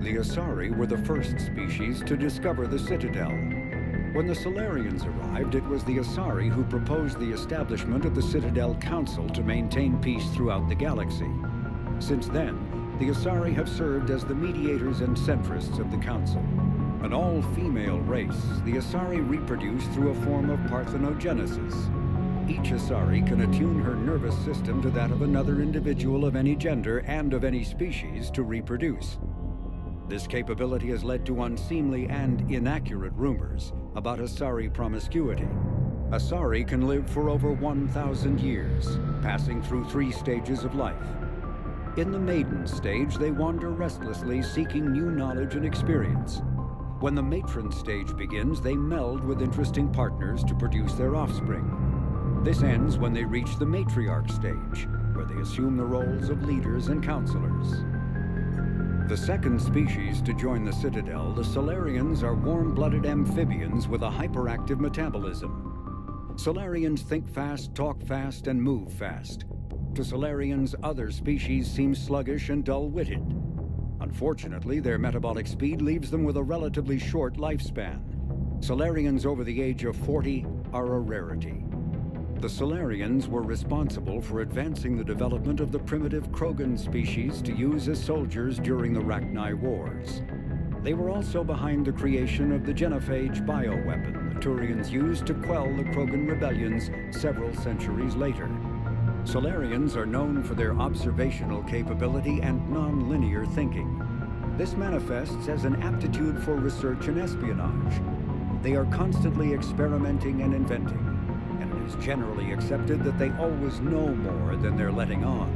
The Asari were the first species to discover the Citadel. When the Solarians arrived, it was the Asari who proposed the establishment of the Citadel Council to maintain peace throughout the galaxy. Since then, the Asari have served as the mediators and centrists of the Council. An all-female race, the Asari reproduce through a form of parthenogenesis. Each Asari can attune her nervous system to that of another individual of any gender and of any species to reproduce. This capability has led to unseemly and inaccurate rumors about Asari promiscuity. Asari can live for over 1,000 years, passing through 3 stages of life. In the maiden stage, they wander restlessly, seeking new knowledge and experience. When the matron stage begins, they meld with interesting partners to produce their offspring. This ends when they reach the matriarch stage, where they assume the roles of leaders and counselors. The second species to join the Citadel, the Solarians, are warm-blooded amphibians with a hyperactive metabolism. Solarians think fast, talk fast, and move fast. To Solarians, other species seem sluggish and dull-witted. Unfortunately, their metabolic speed leaves them with a relatively short lifespan. Solarians over the age of 40 are a rarity. The Solarians were responsible for advancing the development of the primitive Krogan species to use as soldiers during the Rachni Wars. They were also behind the creation of the genophage bioweapon the Turians used to quell the Krogan rebellions several centuries later. Solarians are known for their observational capability and non-linear thinking. This manifests as an aptitude for research and espionage. They are constantly experimenting and inventing. It is generally accepted that they always know more than they're letting on.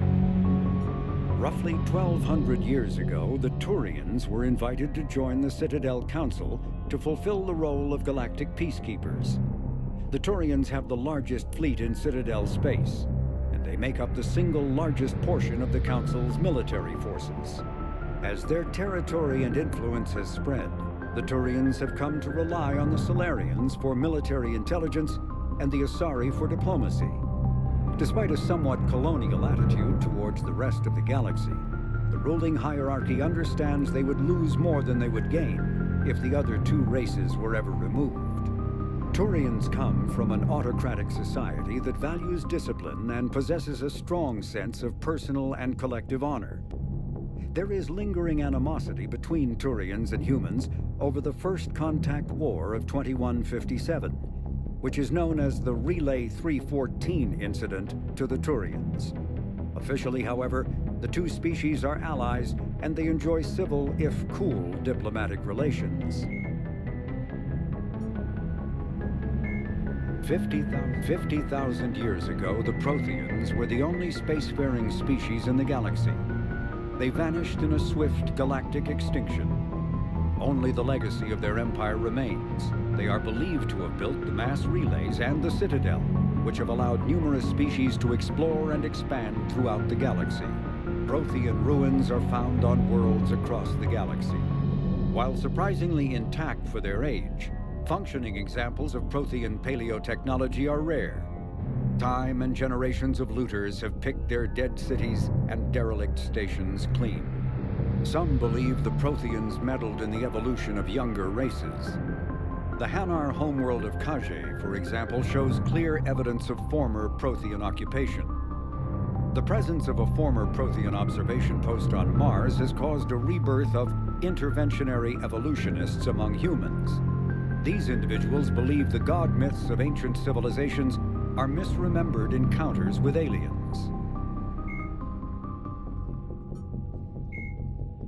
Roughly 1,200 years ago, the Turians were invited to join the Citadel Council to fulfill the role of galactic peacekeepers. The Turians have the largest fleet in Citadel space, and they make up the single largest portion of the Council's military forces. As their territory and influence has spread, the Turians have come to rely on the Solarians for military intelligence and the Asari for diplomacy. Despite a somewhat colonial attitude towards the rest of the galaxy, the ruling hierarchy understands they would lose more than they would gain if the other 2 races were ever removed. Turians come from an autocratic society that values discipline and possesses a strong sense of personal and collective honor. There is lingering animosity between Turians and humans over the First Contact War of 2157, which is known as the Relay 314 incident to the Turians. Officially, however, the 2 species are allies, and they enjoy civil, if cool, diplomatic relations. 50,000 years ago, the Protheans were the only spacefaring species in the galaxy. They vanished in a swift galactic extinction. Only the legacy of their empire remains. They are believed to have built the mass relays and the Citadel, which have allowed numerous species to explore and expand throughout the galaxy. Prothean ruins are found on worlds across the galaxy. While surprisingly intact for their age, functioning examples of Prothean paleotechnology are rare. Time and generations of looters have picked their dead cities and derelict stations clean. Some believe the Protheans meddled in the evolution of younger races. The Hanar homeworld of Kage, for example, shows clear evidence of former Prothean occupation. The presence of a former Prothean observation post on Mars has caused a rebirth of interventionary evolutionists among humans. These individuals believe the god myths of ancient civilizations are misremembered encounters with aliens.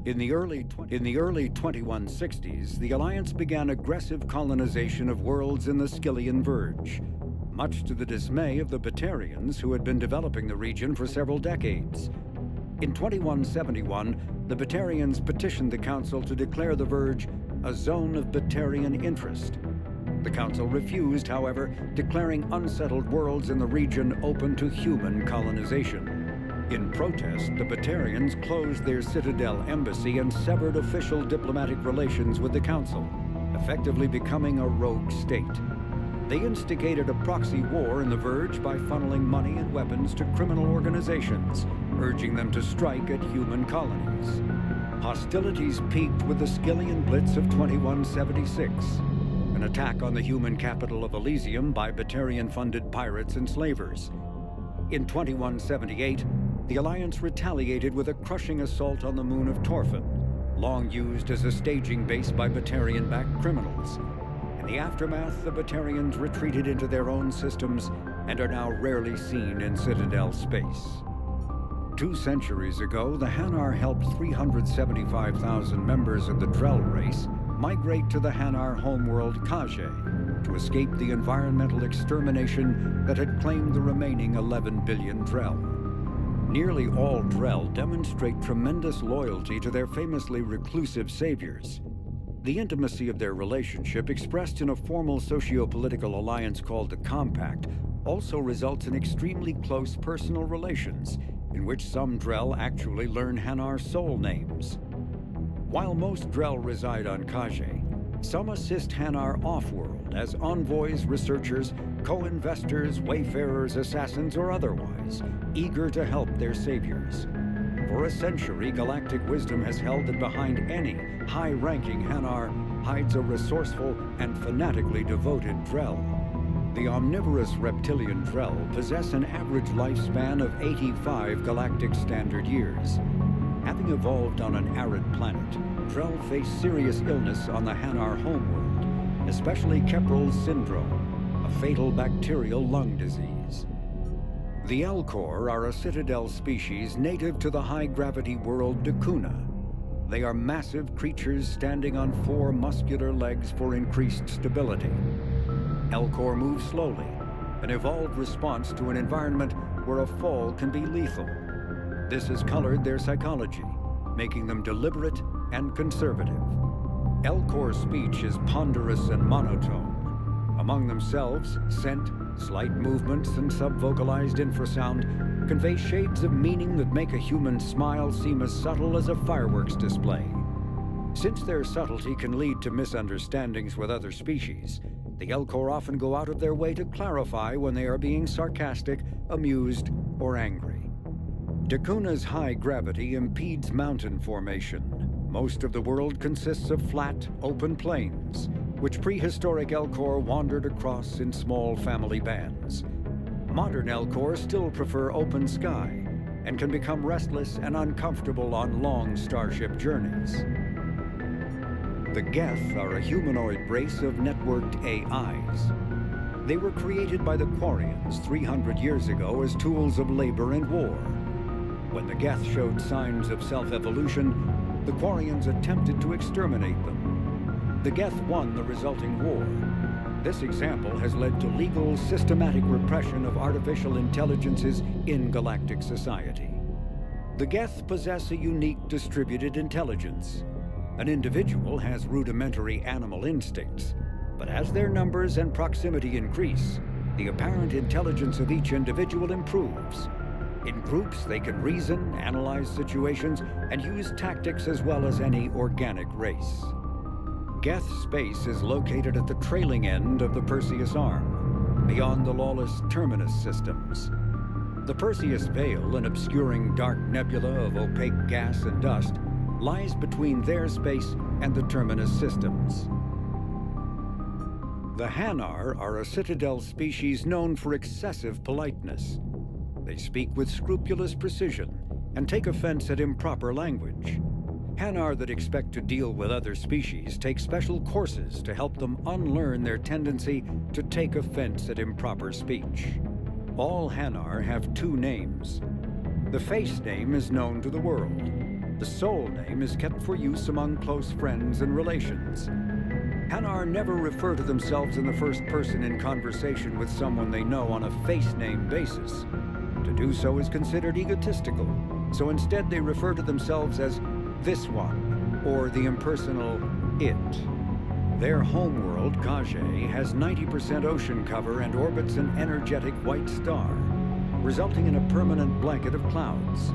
In the early 2160s, the Alliance began aggressive colonization of worlds in the Skyllian Verge, much to the dismay of the Batarians, who had been developing the region for several decades. In 2171, the Batarians petitioned the Council to declare the Verge a zone of Batarian interest. The Council refused, however, declaring unsettled worlds in the region open to human colonization. In protest, the Batarians closed their Citadel embassy and severed official diplomatic relations with the Council, effectively becoming a rogue state. They instigated a proxy war in the Verge by funneling money and weapons to criminal organizations, urging them to strike at human colonies. Hostilities peaked with the Skillian Blitz of 2176, an attack on the human capital of Elysium by Batarian-funded pirates and slavers. In 2178, the Alliance retaliated with a crushing assault on the moon of Torfan, long used as a staging base by Batarian-backed criminals. In the aftermath, the Batarians retreated into their own systems and are now rarely seen in Citadel space. 2 centuries ago, the Hanar helped 375,000 members of the Drell race migrate to the Hanar homeworld Kage to escape the environmental extermination that had claimed the remaining 11 billion Drell. Nearly all Drell demonstrate tremendous loyalty to their famously reclusive saviors. The intimacy of their relationship, expressed in a formal socio-political alliance called the Compact, also results in extremely close personal relations, in which some Drell actually learn Hanar soul names. While most Drell reside on Kage, some assist Hanar off-world as envoys, researchers, co-investors, wayfarers, assassins, or otherwise, eager to help their saviors. For a century, galactic wisdom has held that behind any high-ranking Hanar hides a resourceful and fanatically devoted Drell. The omnivorous reptilian Drell possess an average lifespan of 85 galactic standard years. Having evolved on an arid planet, Drell face serious illness on the Hanar homeworld, especially Kepral's syndrome, a fatal bacterial lung disease. The Elcor are a Citadel species native to the high-gravity world Dakuna. They are massive creatures standing on 4 muscular legs for increased stability. Elcor move slowly, an evolved response to an environment where a fall can be lethal. This has colored their psychology, making them deliberate and conservative. Elcor speech is ponderous and monotone. Among themselves, scent, slight movements, and sub-vocalized infrasound convey shades of meaning that make a human smile seem as subtle as a fireworks display. Since their subtlety can lead to misunderstandings with other species, the Elcor often go out of their way to clarify when they are being sarcastic, amused, or angry. Dakuna's high gravity impedes mountain formation. Most of the world consists of flat, open plains, which prehistoric Elcor wandered across in small family bands. Modern Elcor still prefer open sky and can become restless and uncomfortable on long starship journeys. The Geth are a humanoid race of networked AIs. They were created by the Quarians 300 years ago as tools of labor and war. When the Geth showed signs of self-evolution, the Quarians attempted to exterminate them. The Geth won the resulting war. This example has led to legal, systematic repression of artificial intelligences in galactic society. The Geth possess a unique distributed intelligence. An individual has rudimentary animal instincts, but as their numbers and proximity increase, the apparent intelligence of each individual improves. In groups, they can reason, analyze situations, and use tactics as well as any organic race. Geth space is located at the trailing end of the Perseus Arm, beyond the lawless Terminus systems. The Perseus Veil, an obscuring dark nebula of opaque gas and dust, lies between their space and the Terminus systems. The Hanar are a Citadel species known for excessive politeness. They speak with scrupulous precision and take offense at improper language. Hanar that expect to deal with other species take special courses to help them unlearn their tendency to take offense at improper speech. All Hanar have 2 names. The face name is known to the world. The soul name is kept for use among close friends and relations. Hanar never refer to themselves in the first person in conversation with someone they know on a face name basis. To do so is considered egotistical, so instead they refer to themselves as this one, or the impersonal it. Their homeworld, Kage, has 90% ocean cover and orbits an energetic white star, resulting in a permanent blanket of clouds.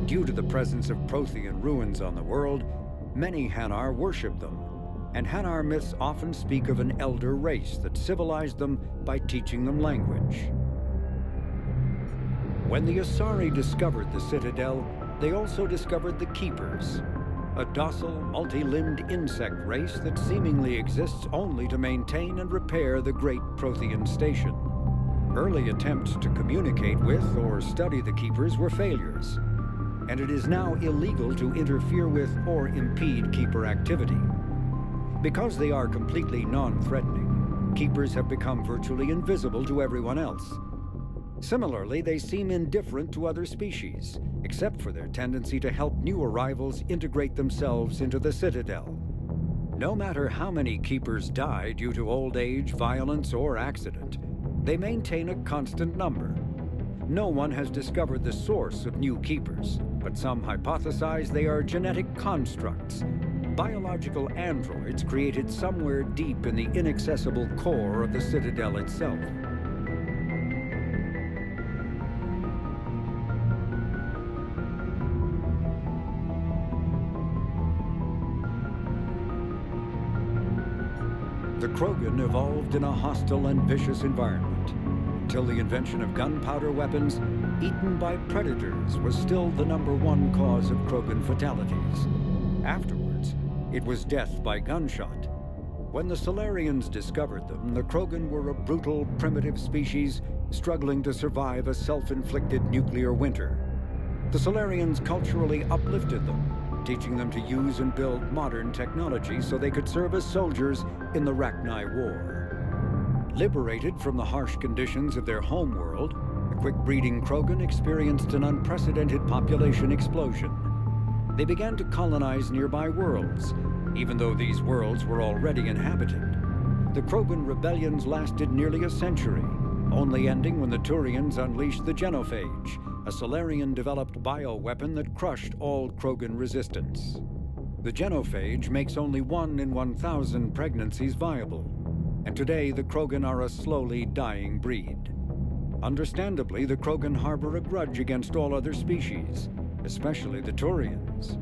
Due to the presence of Prothean ruins on the world, many Hanar worship them. and Hanar myths often speak of an elder race that civilized them by teaching them language. When the Asari discovered the Citadel, they also discovered the Keepers, a docile, multi-limbed insect race that seemingly exists only to maintain and repair the great Prothean station. Early attempts to communicate with or study the Keepers were failures, and it is now illegal to interfere with or impede Keeper activity. Because they are completely non-threatening, Keepers have become virtually invisible to everyone else. Similarly, they seem indifferent to other species, except for their tendency to help new arrivals integrate themselves into the Citadel. No matter how many Keepers die due to old age, violence, or accident, they maintain a constant number. No one has discovered the source of new Keepers, but some hypothesize they are genetic constructs, biological androids created somewhere deep in the inaccessible core of the Citadel itself. The Krogan evolved in a hostile and vicious environment. Until the invention of gunpowder weapons, eaten by predators was still the #1 cause of Krogan fatalities. Afterwards, it was death by gunshot. When the Solarians discovered them, the Krogan were a brutal, primitive species struggling to survive a self-inflicted nuclear winter. The Solarians culturally uplifted them, teaching them to use and build modern technology so they could serve as soldiers in the Rachni War. Liberated from the harsh conditions of their homeworld, the quick-breeding Krogan experienced an unprecedented population explosion. They began to colonize nearby worlds, even though these worlds were already inhabited. The Krogan rebellions lasted nearly a century, only ending when the Turians unleashed the Genophage, a Solarian-developed bioweapon that crushed all Krogan resistance. The Genophage makes only 1 in 1,000 pregnancies viable, and today the Krogan are a slowly dying breed. Understandably, the Krogan harbor a grudge against all other species, especially the Turians.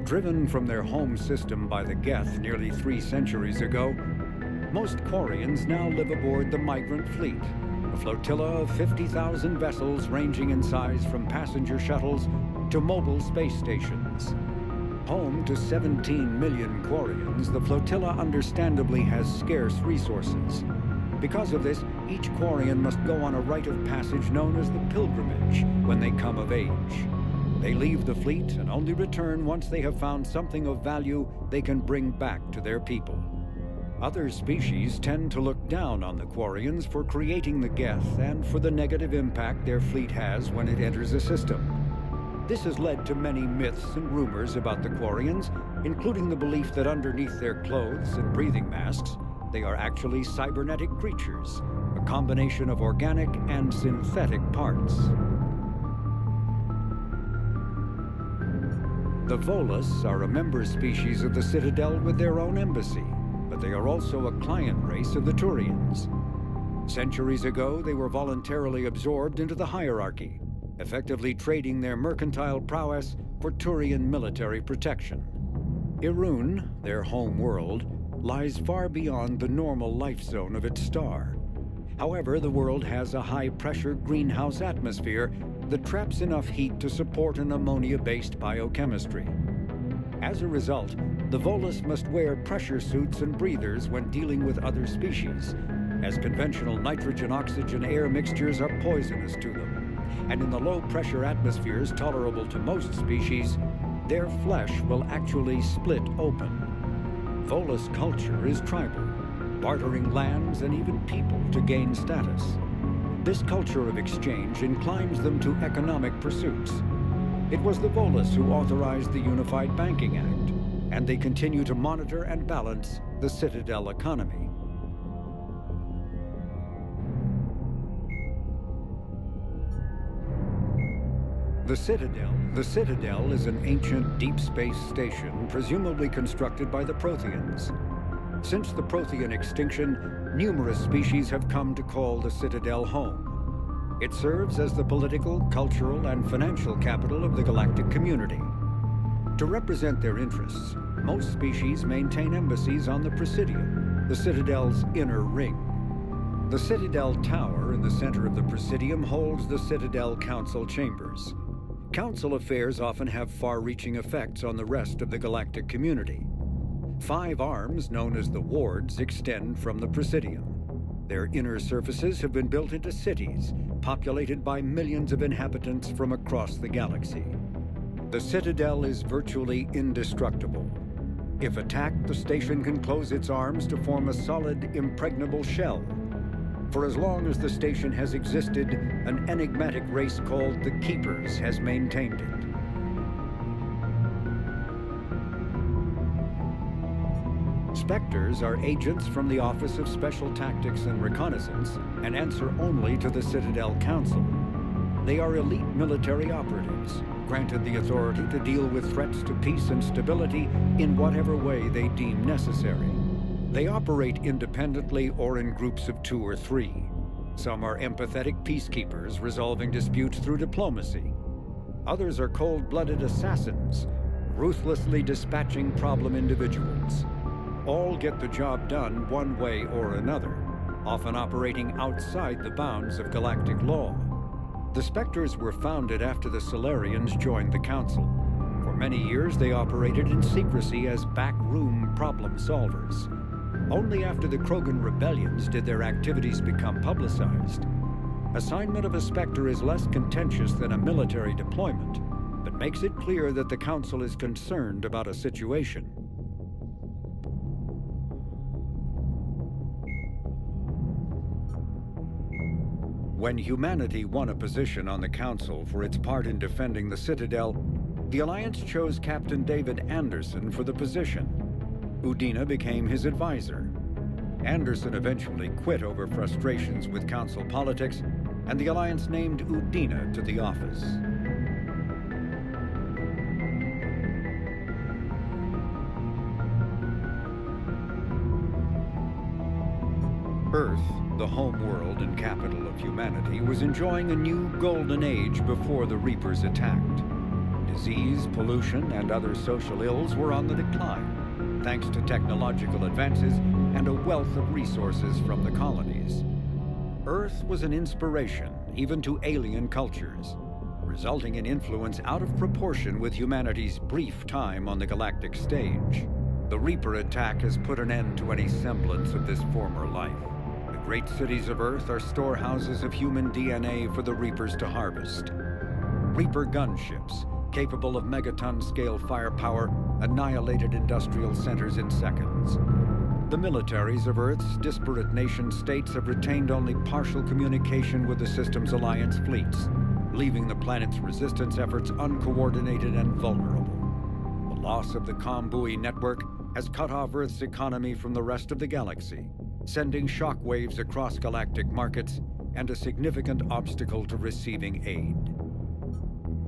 Driven from their home system by the Geth nearly 3 centuries ago, most Quarians now live aboard the Migrant Fleet, a flotilla of 50,000 vessels ranging in size from passenger shuttles to mobile space stations. Home to 17 million Quarians, the flotilla understandably has scarce resources. Because of this, each Quarian must go on a rite of passage known as the Pilgrimage when they come of age. They leave the fleet and only return once they have found something of value they can bring back to their people. Other species tend to look down on the Quarians for creating the Geth and for the negative impact their fleet has when it enters a system. This has led to many myths and rumors about the Quarians, including the belief that underneath their clothes and breathing masks, they are actually cybernetic creatures, a combination of organic and synthetic parts. The Volus are a member species of the Citadel with their own embassy, but they are also a client race of the Turians. Centuries ago, they were voluntarily absorbed into the hierarchy, effectively trading their mercantile prowess for Turian military protection. Irun, their home world, lies far beyond the normal life zone of its star. However, the world has a high-pressure greenhouse atmosphere that traps enough heat to support an ammonia-based biochemistry. As a result, the Volus must wear pressure suits and breathers when dealing with other species, as conventional nitrogen-oxygen air mixtures are poisonous to them. And in the low-pressure atmospheres tolerable to most species, their flesh will actually split open. Volus culture is tribal, bartering lands and even people to gain status. This culture of exchange inclines them to economic pursuits. It was the Volus who authorized the Unified Banking Act, and they continue to monitor and balance the Citadel economy. The Citadel is an ancient deep space station presumably constructed by the Protheans. Since the Prothean extinction, numerous species have come to call the Citadel home. It serves as the political, cultural, and financial capital of the galactic community. To represent their interests, most species maintain embassies on the Presidium, the Citadel's inner ring. The Citadel Tower in the center of the Presidium holds the Citadel Council chambers. Council affairs often have far-reaching effects on the rest of the galactic community. 5 arms, known as the wards, extend from the Presidium. Their inner surfaces have been built into cities, populated by millions of inhabitants from across the galaxy. The Citadel is virtually indestructible. If attacked, the station can close its arms to form a solid, impregnable shell. For as long as the station has existed, an enigmatic race called the Keepers has maintained it. Spectres are agents from the Office of Special Tactics and Reconnaissance and answer only to the Citadel Council. They are elite military operatives, granted the authority to deal with threats to peace and stability in whatever way they deem necessary. They operate independently or in groups of 2 or 3. Some are empathetic peacekeepers resolving disputes through diplomacy. Others are cold-blooded assassins, ruthlessly dispatching problem individuals. All get the job done one way or another, often operating outside the bounds of galactic law. The Spectres were founded after the Solarians joined the Council. For many years, they operated in secrecy as backroom problem solvers. Only after the Krogan rebellions did their activities become publicized. Assignment of a Spectre is less contentious than a military deployment, but makes it clear that the Council is concerned about a situation. When humanity won a position on the Council for its part in defending the Citadel, the Alliance chose Captain David Anderson for the position. Udina became his advisor. Anderson eventually quit over frustrations with Council politics, and the Alliance named Udina to the office. Earth, the home world and capital of humanity, was enjoying a new golden age before the Reapers attacked. Disease, pollution, and other social ills were on the decline, thanks to technological advances and a wealth of resources from the colonies. Earth was an inspiration even to alien cultures, resulting in influence out of proportion with humanity's brief time on the galactic stage. The Reaper attack has put an end to any semblance of this former life. The great cities of Earth are storehouses of human DNA for the Reapers to harvest. Reaper gunships, capable of megaton-scale firepower, annihilated industrial centers in seconds. The militaries of Earth's disparate nation-states have retained only partial communication with the system's alliance fleets, leaving the planet's resistance efforts uncoordinated and vulnerable. The loss of the comm network has cut off Earth's economy from the rest of the galaxy, sending shockwaves across galactic markets and a significant obstacle to receiving aid.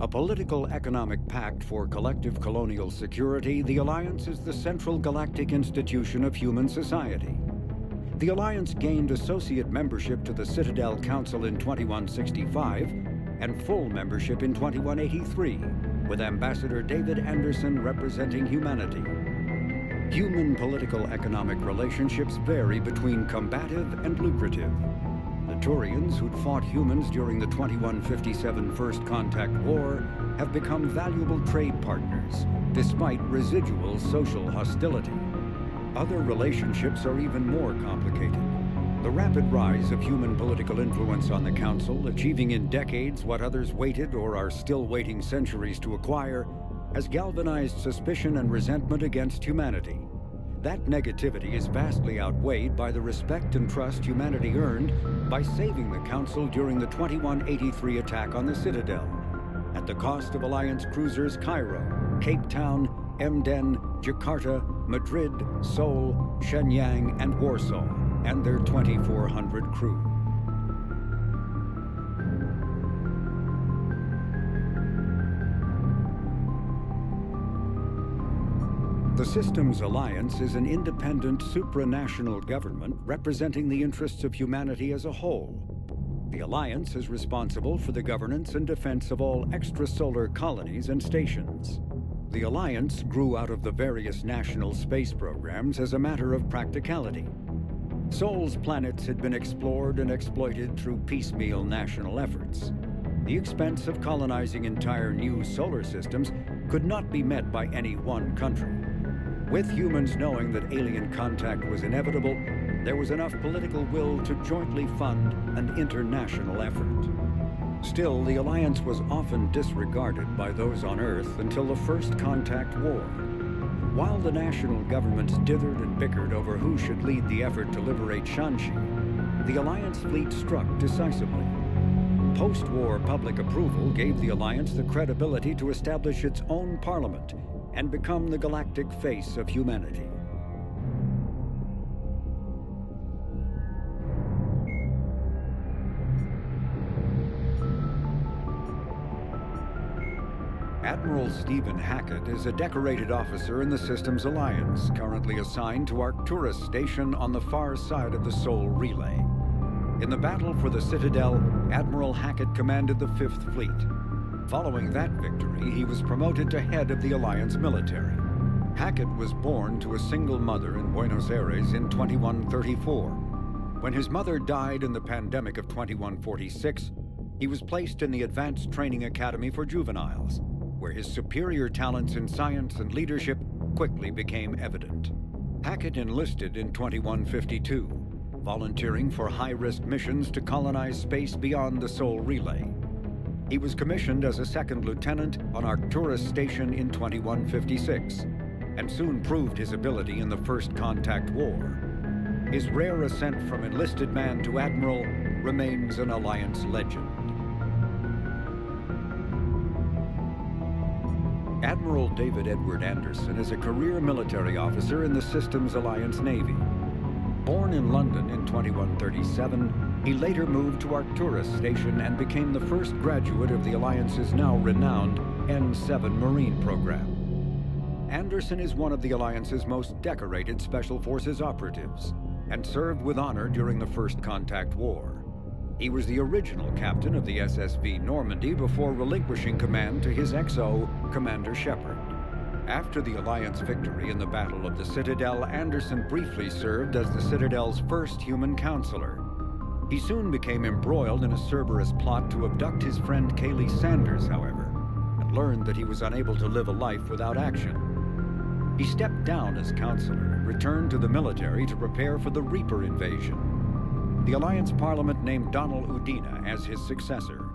A political economic pact for collective colonial security, the Alliance is the central galactic institution of human society. The Alliance gained associate membership to the Citadel Council in 2165 and full membership in 2183, with Ambassador David Anderson representing humanity. Human political-economic relationships vary between combative and lucrative. The Turians, who'd fought humans during the 2157 First Contact War, have become valuable trade partners, despite residual social hostility. Other relationships are even more complicated. The rapid rise of human political influence on the Council, achieving in decades what others waited or are still waiting centuries to acquire, has galvanized suspicion and resentment against humanity. That negativity is vastly outweighed by the respect and trust humanity earned by saving the Council during the 2183 attack on the Citadel, at the cost of Alliance cruisers Cairo, Cape Town, Emden, Jakarta, Madrid, Seoul, Shenyang, and Warsaw, and their 2,400 crew. The Systems Alliance is an independent supranational government representing the interests of humanity as a whole. The Alliance is responsible for the governance and defense of all extrasolar colonies and stations. The Alliance grew out of the various national space programs as a matter of practicality. Sol's planets had been explored and exploited through piecemeal national efforts. The expense of colonizing entire new solar systems could not be met by any one country. With humans knowing that alien contact was inevitable, there was enough political will to jointly fund an international effort. Still, the Alliance was often disregarded by those on Earth until the First Contact War. While the national governments dithered and bickered over who should lead the effort to liberate Shanxi, the Alliance fleet struck decisively. Post-war public approval gave the Alliance the credibility to establish its own parliament and become the galactic face of humanity. Admiral Stephen Hackett is a decorated officer in the Systems Alliance, currently assigned to Arcturus Station on the far side of the Sol Relay. In the battle for the Citadel, Admiral Hackett commanded the 5th Fleet. Following that victory, he was promoted to head of the Alliance military. Hackett was born to a single mother in Buenos Aires in 2134. When his mother died in the pandemic of 2146, he was placed in the Advanced Training Academy for Juveniles, where his superior talents in science and leadership quickly became evident. Hackett enlisted in 2152, volunteering for high-risk missions to colonize space beyond the Sol Relay. He was commissioned as a 2nd lieutenant on Arcturus Station in 2156, and soon proved his ability in the First Contact War. His rare ascent from enlisted man to admiral remains an Alliance legend. Admiral David Edward Anderson is a career military officer in the Systems Alliance Navy. Born in London in 2137, he later moved to Arcturus Station and became the first graduate of the Alliance's now renowned N-7 Marine program. Anderson is one of the Alliance's most decorated Special Forces operatives and served with honor during the First Contact War. He was the original captain of the SSV Normandy before relinquishing command to his XO, Commander Shepard. After the Alliance victory in the Battle of the Citadel, Anderson briefly served as the Citadel's first human counselor. He soon became embroiled in a Cerberus plot to abduct his friend Kaylee Sanders, however, and learned that he was unable to live a life without action. He stepped down as counselor and returned to the military to prepare for the Reaper invasion. The Alliance Parliament named Donald Udina as his successor.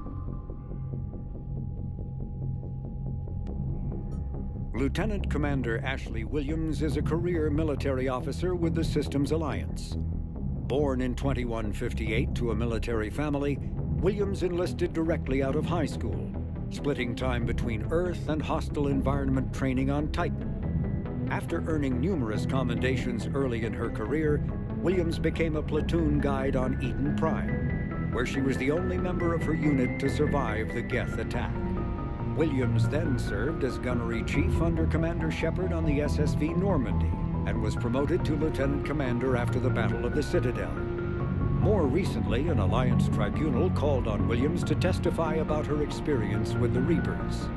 Lieutenant Commander Ashley Williams is a career military officer with the Systems Alliance. Born in 2158 to a military family, Williams enlisted directly out of high school, splitting time between Earth and hostile environment training on Titan. After earning numerous commendations early in her career, Williams became a platoon guide on Eden Prime, where she was the only member of her unit to survive the Geth attack. Williams then served as gunnery chief under Commander Shepard on the SSV Normandy and was promoted to lieutenant commander after the Battle of the Citadel. More recently, an Alliance tribunal called on Williams to testify about her experience with the Reapers.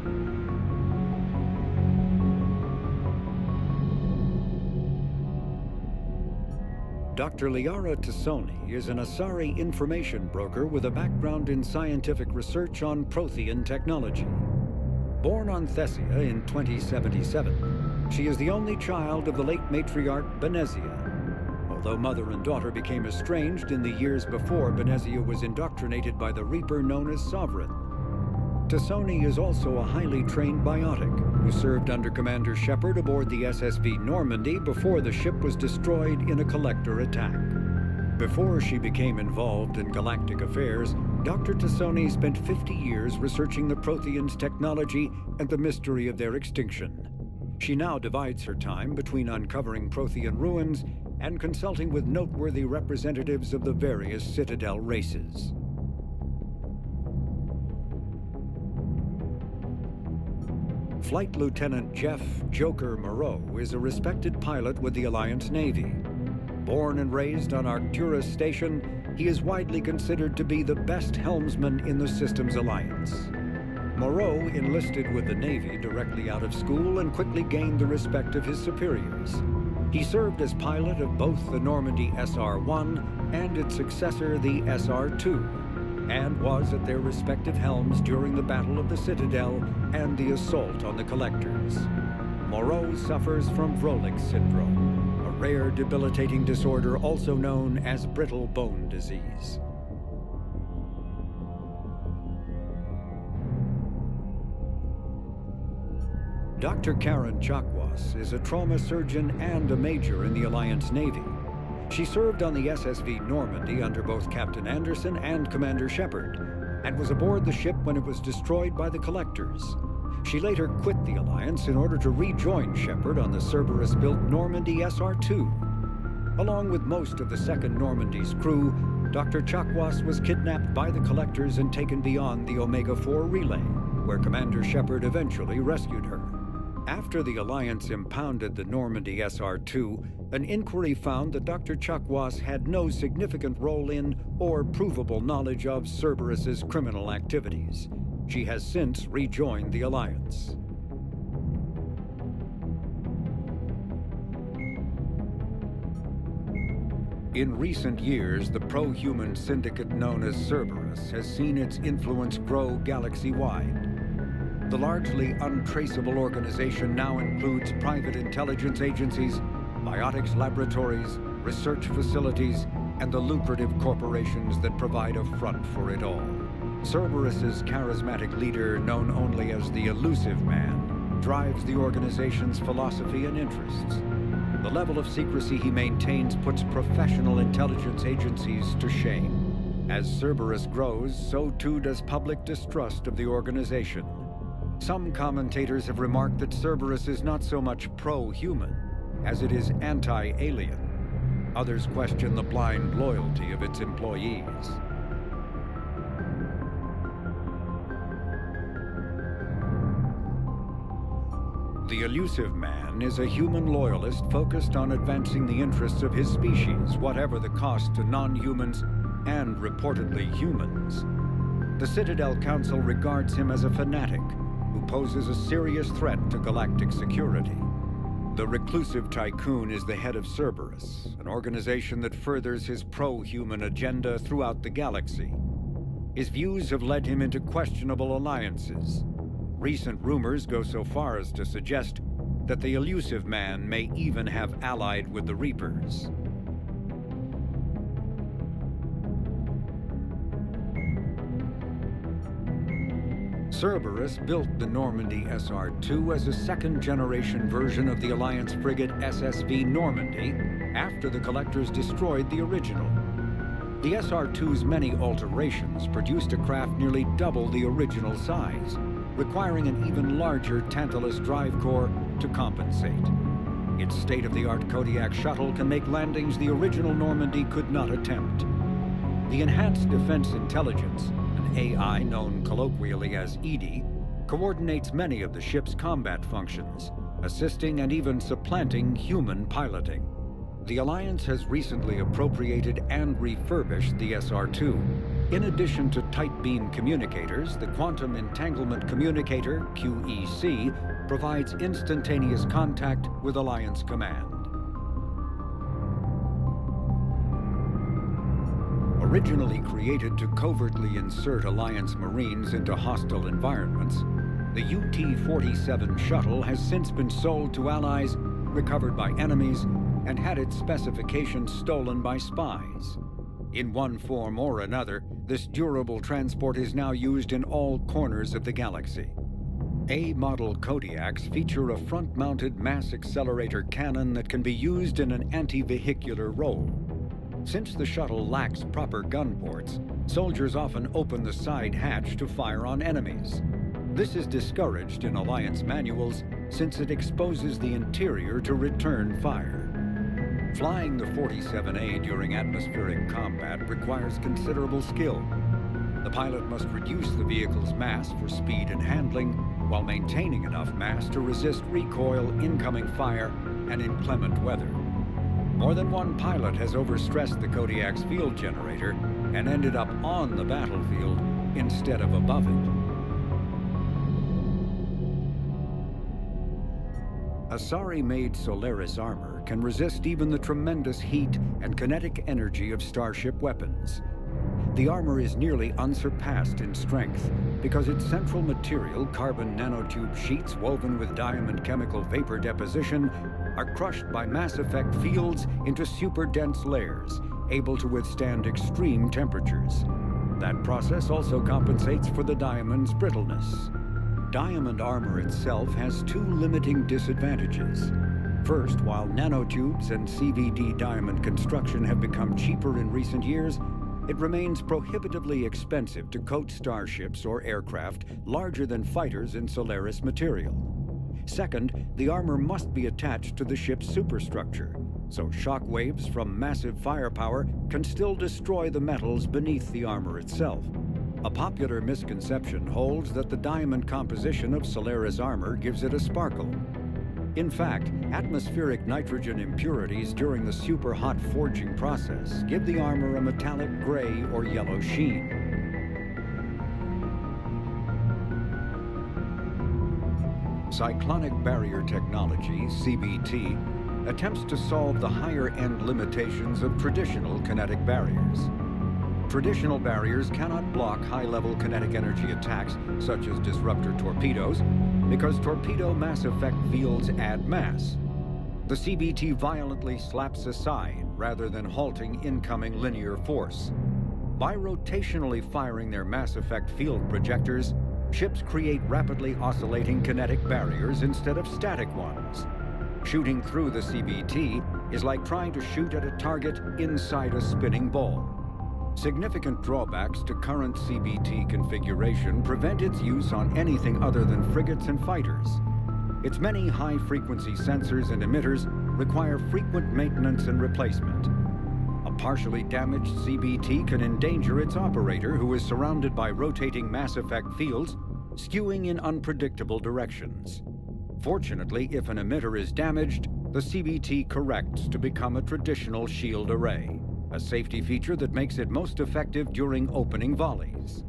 Dr. Liara Tassoni is an Asari information broker with a background in scientific research on Prothean technology. Born on Thessia in 2077, she is the only child of the late matriarch Benezia. Although mother and daughter became estranged in the years before Benezia was indoctrinated by the Reaper known as Sovereign. Tassoni is also a highly trained biotic who served under Commander Shepard aboard the SSV Normandy before the ship was destroyed in a collector attack. Before she became involved in galactic affairs, Dr. Tassoni spent 50 years researching the Protheans' technology and the mystery of their extinction. She now divides her time between uncovering Prothean ruins and consulting with noteworthy representatives of the various Citadel races. Flight Lieutenant Jeff "Joker" Moreau is a respected pilot with the Alliance Navy. Born and raised on Arcturus Station, He is widely considered to be the best helmsman in the system's alliance. Moreau enlisted with the Navy directly out of school and quickly gained the respect of his superiors. He served as pilot of both the Normandy SR-1 and its successor, the SR-2, and was at their respective helms during the Battle of the Citadel and the assault on the Collectors. Moreau suffers from Vroeg's syndrome, a rare debilitating disorder also known as brittle bone disease. Dr. Karen Chakwas is a trauma surgeon and a major in the Alliance Navy. She served on the SSV Normandy under both Captain Anderson and Commander Shepard, and was aboard the ship when it was destroyed by the Collectors. She later quit the Alliance in order to rejoin Shepard on the Cerberus-built Normandy SR-2. Along with most of the Second Normandy's crew, Dr. Chakwas was kidnapped by the Collectors and taken beyond the Omega-4 relay, where Commander Shepard eventually rescued her. After the Alliance impounded the Normandy SR-2, an inquiry found that Dr. Chakwas had no significant role in or provable knowledge of Cerberus's criminal activities. She has since rejoined the Alliance. In recent years, the pro-human syndicate known as Cerberus has seen its influence grow galaxy-wide. The largely untraceable organization now includes private intelligence agencies, biotics laboratories, research facilities, and the lucrative corporations that provide a front for it all. Cerberus's charismatic leader, known only as the Elusive Man, drives the organization's philosophy and interests. The level of secrecy he maintains puts professional intelligence agencies to shame. As Cerberus grows, so too does public distrust of the organization. Some commentators have remarked that Cerberus is not so much pro-human as it is anti-alien. Others question the blind loyalty of its employees. The Elusive Man is a human loyalist focused on advancing the interests of his species, whatever the cost to non-humans and reportedly humans. The Citadel Council regards him as a fanatic who poses a serious threat to galactic security. The reclusive tycoon is the head of Cerberus, an organization that furthers his pro-human agenda throughout the galaxy. His views have led him into questionable alliances. Recent rumors go so far as to suggest that the Elusive Man may even have allied with the Reapers. Cerberus built the Normandy SR-2 as a second-generation version of the Alliance frigate SSV Normandy after the Collectors destroyed the original. The SR-2's many alterations produced a craft nearly double the original size, requiring an even larger Tantalus drive core to compensate. Its state-of-the-art Kodiak shuttle can make landings the original Normandy could not attempt. The Enhanced Defense Intelligence, an AI known colloquially as EDI, coordinates many of the ship's combat functions, assisting and even supplanting human piloting. The Alliance has recently appropriated and refurbished the SR-2. In addition to tight beam communicators, the Quantum Entanglement Communicator, QEC, provides instantaneous contact with Alliance Command. Originally created to covertly insert Alliance Marines into hostile environments, the UT-47 shuttle has since been sold to allies, recovered by enemies, and had its specifications stolen by spies. In one form or another, this durable transport is now used in all corners of the galaxy. A-model Kodiaks feature a front-mounted mass accelerator cannon that can be used in an anti-vehicular role. Since the shuttle lacks proper gun ports, soldiers often open the side hatch to fire on enemies. This is discouraged in Alliance manuals since it exposes the interior to return fire. Flying the 47A during atmospheric combat requires considerable skill. The pilot must reduce the vehicle's mass for speed and handling, while maintaining enough mass to resist recoil, incoming fire, and inclement weather. More than one pilot has overstressed the Kodiak's field generator and ended up on the battlefield instead of above it. Asari-made Solaris armor can resist even the tremendous heat and kinetic energy of starship weapons. The armor is nearly unsurpassed in strength because its central material, carbon nanotube sheets woven with diamond chemical vapor deposition, are crushed by mass effect fields into super dense layers, able to withstand extreme temperatures. That process also compensates for the diamond's brittleness. Diamond armor itself has two limiting disadvantages. First, while nanotubes and CVD diamond construction have become cheaper in recent years, it remains prohibitively expensive to coat starships or aircraft larger than fighters in Solaris material. Second, the armor must be attached to the ship's superstructure, so shock waves from massive firepower can still destroy the metals beneath the armor itself. A popular misconception holds that the diamond composition of Solaris armor gives it a sparkle. In fact, atmospheric nitrogen impurities during the super-hot forging process give the armor a metallic gray or yellow sheen. Cyclonic barrier technology, CBT, attempts to solve the higher-end limitations of traditional kinetic barriers. Traditional barriers cannot block high-level kinetic energy attacks, such as disruptor torpedoes, because torpedo mass effect fields add mass. The CBT violently slaps aside rather than halting incoming linear force. By rotationally firing their mass effect field projectors, ships create rapidly oscillating kinetic barriers instead of static ones. Shooting through the CBT is like trying to shoot at a target inside a spinning ball. Significant drawbacks to current CBT configuration prevent its use on anything other than frigates and fighters. Its many high-frequency sensors and emitters require frequent maintenance and replacement. A partially damaged CBT can endanger its operator, who is surrounded by rotating mass effect fields, skewing in unpredictable directions. Fortunately, if an emitter is damaged, the CBT corrects to become a traditional shield array, a safety feature that makes it most effective during opening volleys.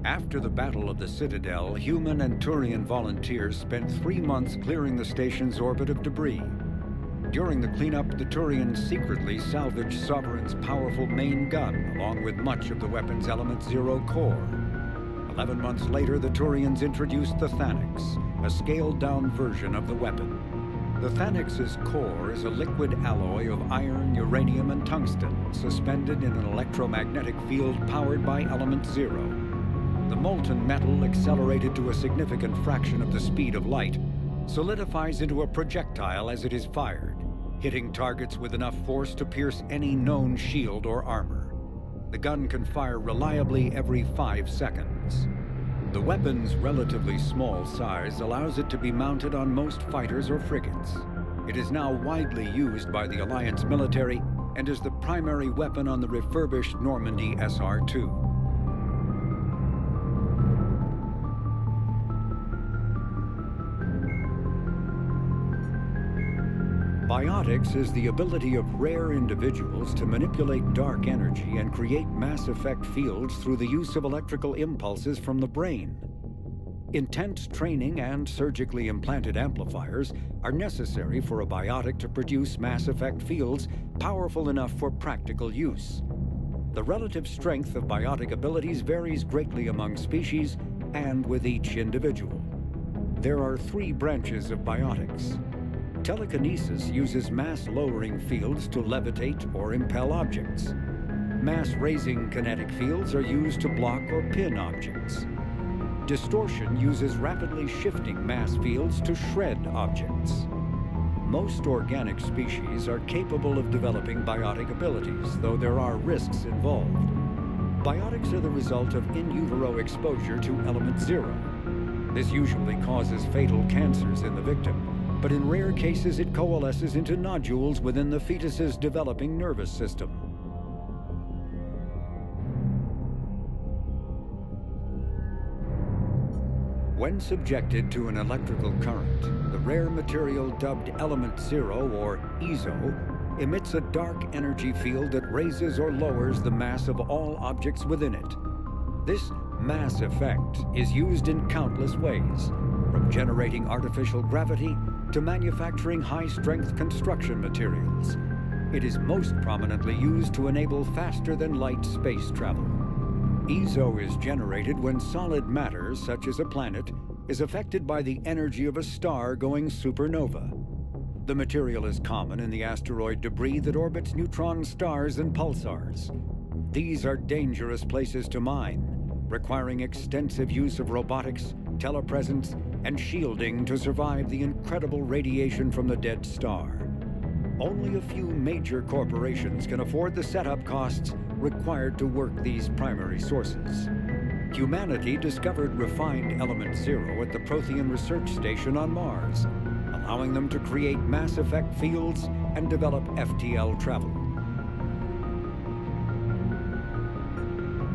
After the Battle of the Citadel, human and Turian volunteers spent 3 months clearing the station's orbit of debris. During the cleanup, the Turians secretly salvaged Sovereign's powerful main gun, along with much of the weapon's Element Zero core. 11 months later, the Turians introduced the Thanix, a scaled-down version of the weapon. The Thanix's core is a liquid alloy of iron, uranium, and tungsten, suspended in an electromagnetic field powered by Element Zero. The molten metal, accelerated to a significant fraction of the speed of light, solidifies into a projectile as it is fired, hitting targets with enough force to pierce any known shield or armor. The gun can fire reliably every 5 seconds. The weapon's relatively small size allows it to be mounted on most fighters or frigates. It is now widely used by the Alliance military and is the primary weapon on the refurbished Normandy SR-2. Biotics is the ability of rare individuals to manipulate dark energy and create mass effect fields through the use of electrical impulses from the brain. Intense training and surgically implanted amplifiers are necessary for a biotic to produce mass effect fields powerful enough for practical use. The relative strength of biotic abilities varies greatly among species and with each individual. There are 3 branches of biotics. Telekinesis uses mass-lowering fields to levitate or impel objects. Mass-raising kinetic fields are used to block or pin objects. Distortion uses rapidly shifting mass fields to shred objects. Most organic species are capable of developing biotic abilities, though there are risks involved. Biotics are the result of in utero exposure to Element Zero. This usually causes fatal cancers in the victim, but in rare cases it coalesces into nodules within the fetus's developing nervous system. When subjected to an electrical current, the rare material dubbed Element Zero, or EZO, emits a dark energy field that raises or lowers the mass of all objects within it. This mass effect is used in countless ways, from generating artificial gravity to manufacturing high-strength construction materials. It is most prominently used to enable faster-than-light space travel. EZO is generated when solid matter, such as a planet, is affected by the energy of a star going supernova. The material is common in the asteroid debris that orbits neutron stars and pulsars. These are dangerous places to mine, requiring extensive use of robotics, telepresence, and shielding to survive the incredible radiation from the dead star. Only a few major corporations can afford the setup costs required to work these primary sources. Humanity discovered refined Element Zero at the Prothean Research Station on Mars, allowing them to create mass effect fields and develop FTL travel.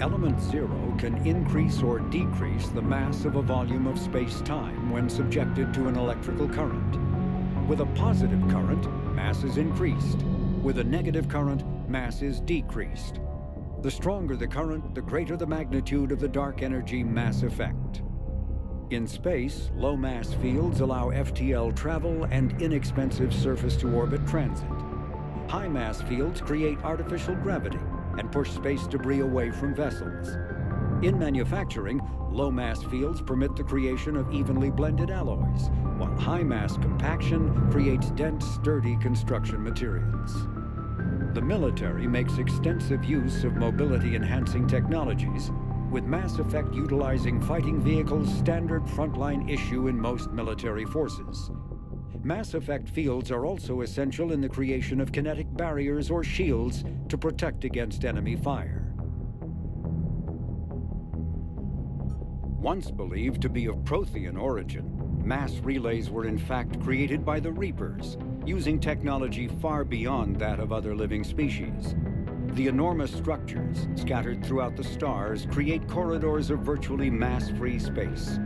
Element Zero can increase or decrease the mass of a volume of space-time when subjected to an electrical current. With a positive current, mass is increased. With a negative current, mass is decreased. The stronger the current, the greater the magnitude of the dark energy mass effect. In space, low-mass fields allow FTL travel and inexpensive surface-to-orbit transit. High-mass fields create artificial gravity and push space debris away from vessels. In manufacturing, low-mass fields permit the creation of evenly blended alloys, while high-mass compaction creates dense, sturdy construction materials. The military makes extensive use of mobility-enhancing technologies, with mass effect utilizing fighting vehicles standard frontline issue in most military forces. Mass effect fields are also essential in the creation of kinetic barriers or shields to protect against enemy fire. Once believed to be of Prothean origin, mass relays were in fact created by the Reapers, using technology far beyond that of other living species. The enormous structures scattered throughout the stars create corridors of virtually mass-free space.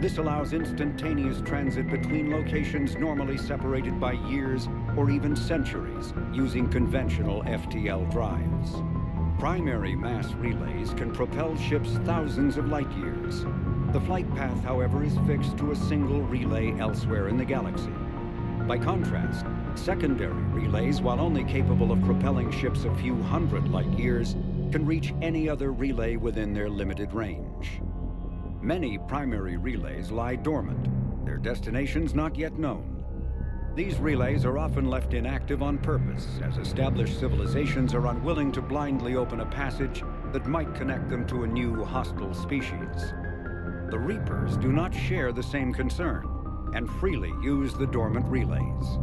This allows instantaneous transit between locations normally separated by years or even centuries using conventional FTL drives. Primary mass relays can propel ships thousands of light years. The flight path, however, is fixed to a single relay elsewhere in the galaxy. By contrast, secondary relays, while only capable of propelling ships a few hundred light years, can reach any other relay within their limited range. Many primary relays lie dormant, their destinations not yet known. These relays are often left inactive on purpose, as established civilizations are unwilling to blindly open a passage that might connect them to a new hostile species. The Reapers do not share the same concern, and freely use the dormant relays.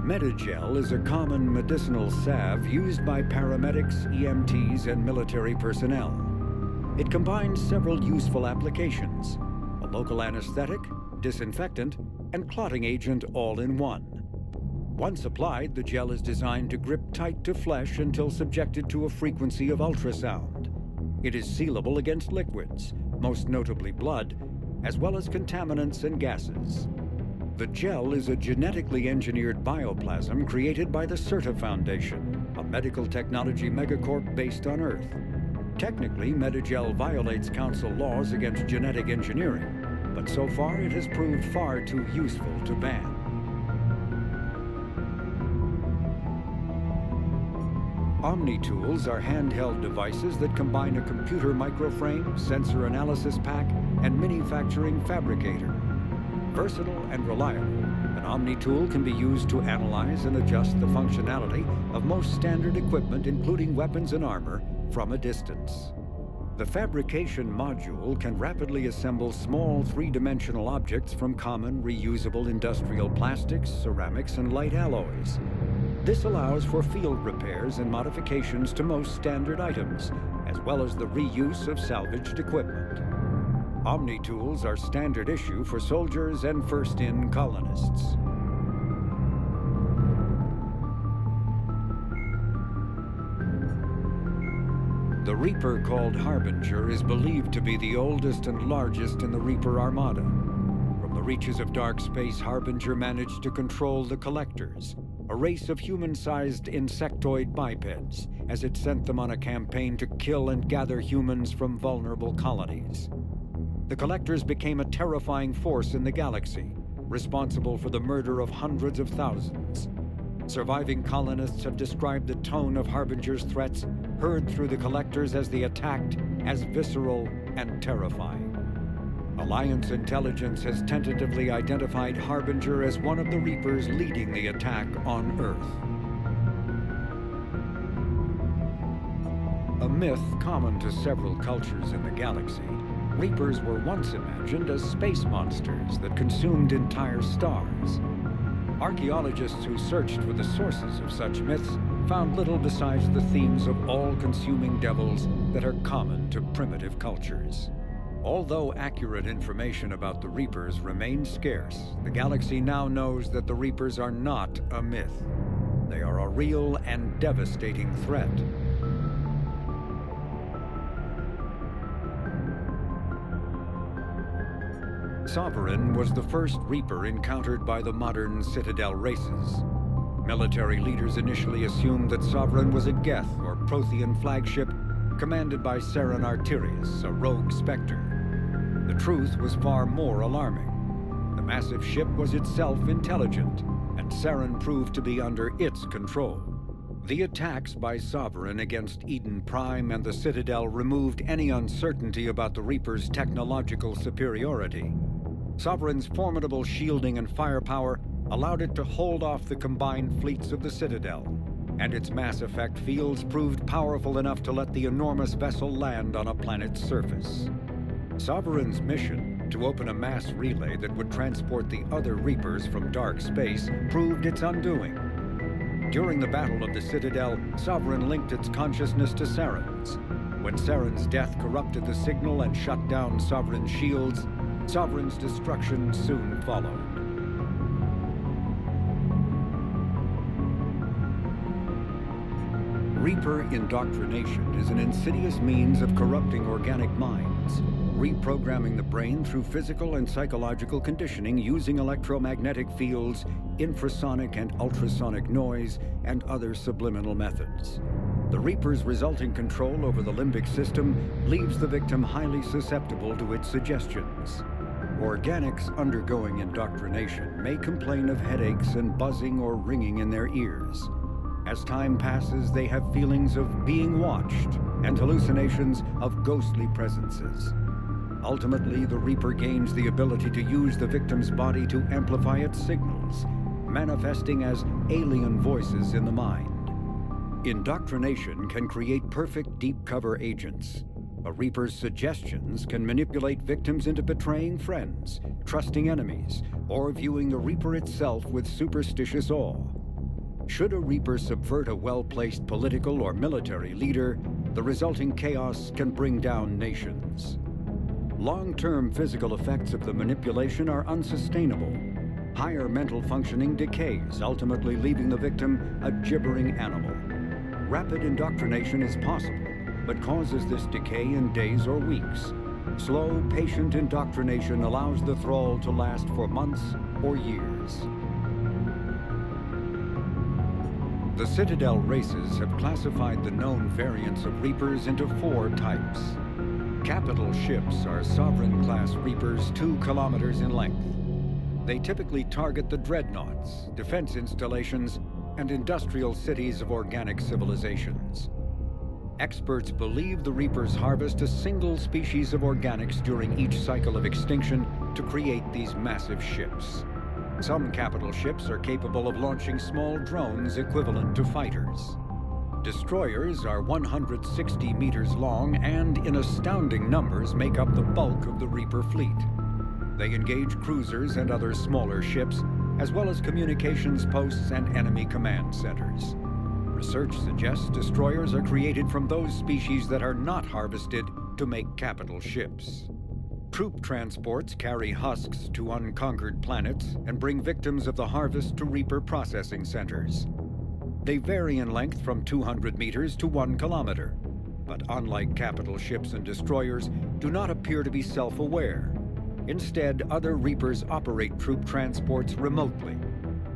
Medigel is a common medicinal salve used by paramedics, EMTs, and military personnel. It combines several useful applications: a local anesthetic, disinfectant, and clotting agent all in one. Once applied, the gel is designed to grip tight to flesh until subjected to a frequency of ultrasound. It is sealable against liquids, most notably blood, as well as contaminants and gases. The gel is a genetically engineered bioplasm created by the CERTA Foundation, a medical technology megacorp based on Earth. Technically, Medigel violates Council laws against genetic engineering, but so far it has proved far too useful to ban. OmniTools are handheld devices that combine a computer microframe, sensor analysis pack, and manufacturing fabricator. Versatile and reliable, an OmniTool can be used to analyze and adjust the functionality of most standard equipment, including weapons and armor, from a distance. The fabrication module can rapidly assemble small three-dimensional objects from common reusable industrial plastics, ceramics, and light alloys. This allows for field repairs and modifications to most standard items, as well as the reuse of salvaged equipment. OmniTools are standard issue for soldiers and first-in colonists. The Reaper called Harbinger is believed to be the oldest and largest in the Reaper Armada. From the reaches of dark space, Harbinger managed to control the Collectors, a race of human-sized insectoid bipeds, as it sent them on a campaign to kill and gather humans from vulnerable colonies. The Collectors became a terrifying force in the galaxy, responsible for the murder of hundreds of thousands. Surviving colonists have described the tone of Harbinger's threats heard through the Collectors as they attacked as visceral and terrifying. Alliance intelligence has tentatively identified Harbinger as one of the Reapers leading the attack on Earth. A myth common to several cultures in the galaxy, Reapers were once imagined as space monsters that consumed entire stars. Archaeologists who searched for the sources of such myths found little besides the themes of all-consuming devils that are common to primitive cultures. Although accurate information about the Reapers remains scarce, the galaxy now knows that the Reapers are not a myth. They are a real and devastating threat. Sovereign was the first Reaper encountered by the modern Citadel races. Military leaders initially assumed that Sovereign was a Geth or Prothean flagship commanded by Saren Arterius, a rogue Spectre. The truth was far more alarming. The massive ship was itself intelligent, and Saren proved to be under its control. The attacks by Sovereign against Eden Prime and the Citadel removed any uncertainty about the Reaper's technological superiority. Sovereign's formidable shielding and firepower allowed it to hold off the combined fleets of the Citadel, and its mass effect fields proved powerful enough to let the enormous vessel land on a planet's surface. Sovereign's mission, to open a mass relay that would transport the other Reapers from dark space, proved its undoing. During the Battle of the Citadel, Sovereign linked its consciousness to Saren's. When Saren's death corrupted the signal and shut down Sovereign's shields, Sovereign's destruction soon followed. Reaper indoctrination is an insidious means of corrupting organic minds, reprogramming the brain through physical and psychological conditioning using electromagnetic fields, infrasonic and ultrasonic noise, and other subliminal methods. The Reaper's resulting control over the limbic system leaves the victim highly susceptible to its suggestions. Organics undergoing indoctrination may complain of headaches and buzzing or ringing in their ears. As time passes, they have feelings of being watched and hallucinations of ghostly presences. Ultimately, the Reaper gains the ability to use the victim's body to amplify its signals, manifesting as alien voices in the mind. Indoctrination can create perfect deep cover agents. A Reaper's suggestions can manipulate victims into betraying friends, trusting enemies, or viewing the Reaper itself with superstitious awe. Should a Reaper subvert a well-placed political or military leader, the resulting chaos can bring down nations. Long-term physical effects of the manipulation are unsustainable. Higher mental functioning decays, ultimately leaving the victim a gibbering animal. Rapid indoctrination is possible, but causes this decay in days or weeks. Slow, patient indoctrination allows the thrall to last for months or years. The Citadel races have classified the known variants of Reapers into 4 types. Capital ships are Sovereign-class Reapers 2 kilometers in length. They typically target the dreadnoughts, defense installations, and industrial cities of organic civilizations. Experts believe the Reapers harvest a single species of organics during each cycle of extinction to create these massive ships. Some capital ships are capable of launching small drones equivalent to fighters. Destroyers are 160 meters long and, in astounding numbers, make up the bulk of the Reaper fleet. They engage cruisers and other smaller ships, as well as communications posts and enemy command centers. Research suggests destroyers are created from those species that are not harvested to make capital ships. Troop transports carry husks to unconquered planets and bring victims of the harvest to Reaper processing centers. They vary in length from 200 meters to 1 kilometer. but unlike capital ships and destroyers, do not appear to be self-aware. Instead, other Reapers operate troop transports remotely.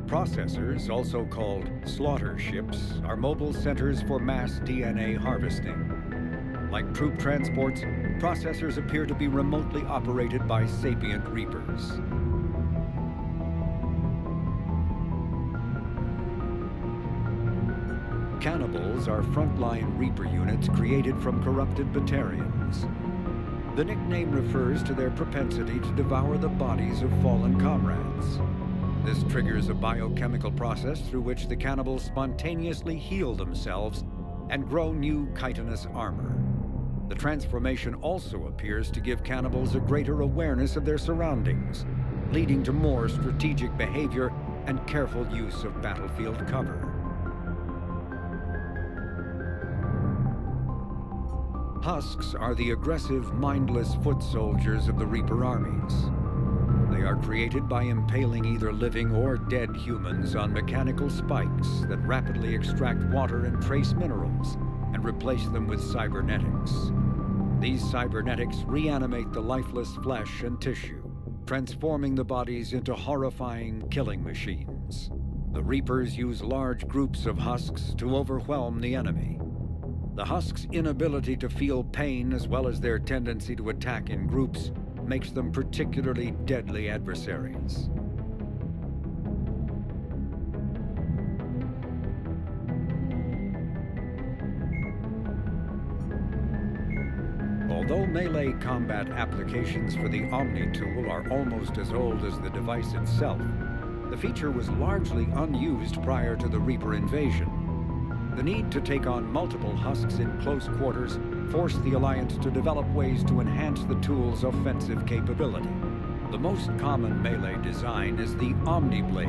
Processors, also called slaughter ships, are mobile centers for mass DNA harvesting. Like troop transports, processors appear to be remotely operated by sapient Reapers. Cannibals are frontline Reaper units created from corrupted Batarians. The nickname refers to their propensity to devour the bodies of fallen comrades. This triggers a biochemical process through which the cannibals spontaneously heal themselves and grow new chitinous armor. The transformation also appears to give cannibals a greater awareness of their surroundings, leading to more strategic behavior and careful use of battlefield cover. Husks are the aggressive, mindless foot soldiers of the Reaper armies. They are created by impaling either living or dead humans on mechanical spikes that rapidly extract water and trace minerals and replace them with cybernetics. These cybernetics reanimate the lifeless flesh and tissue, transforming the bodies into horrifying killing machines. The Reapers use large groups of husks to overwhelm the enemy. The Husks' inability to feel pain, as well as their tendency to attack in groups, makes them particularly deadly adversaries. Although melee combat applications for the Omni tool are almost as old as the device itself, the feature was largely unused prior to the Reaper invasion. The need to take on multiple Husks in close quarters forced the Alliance to develop ways to enhance the tool's offensive capability. The most common melee design is the Omni Blade,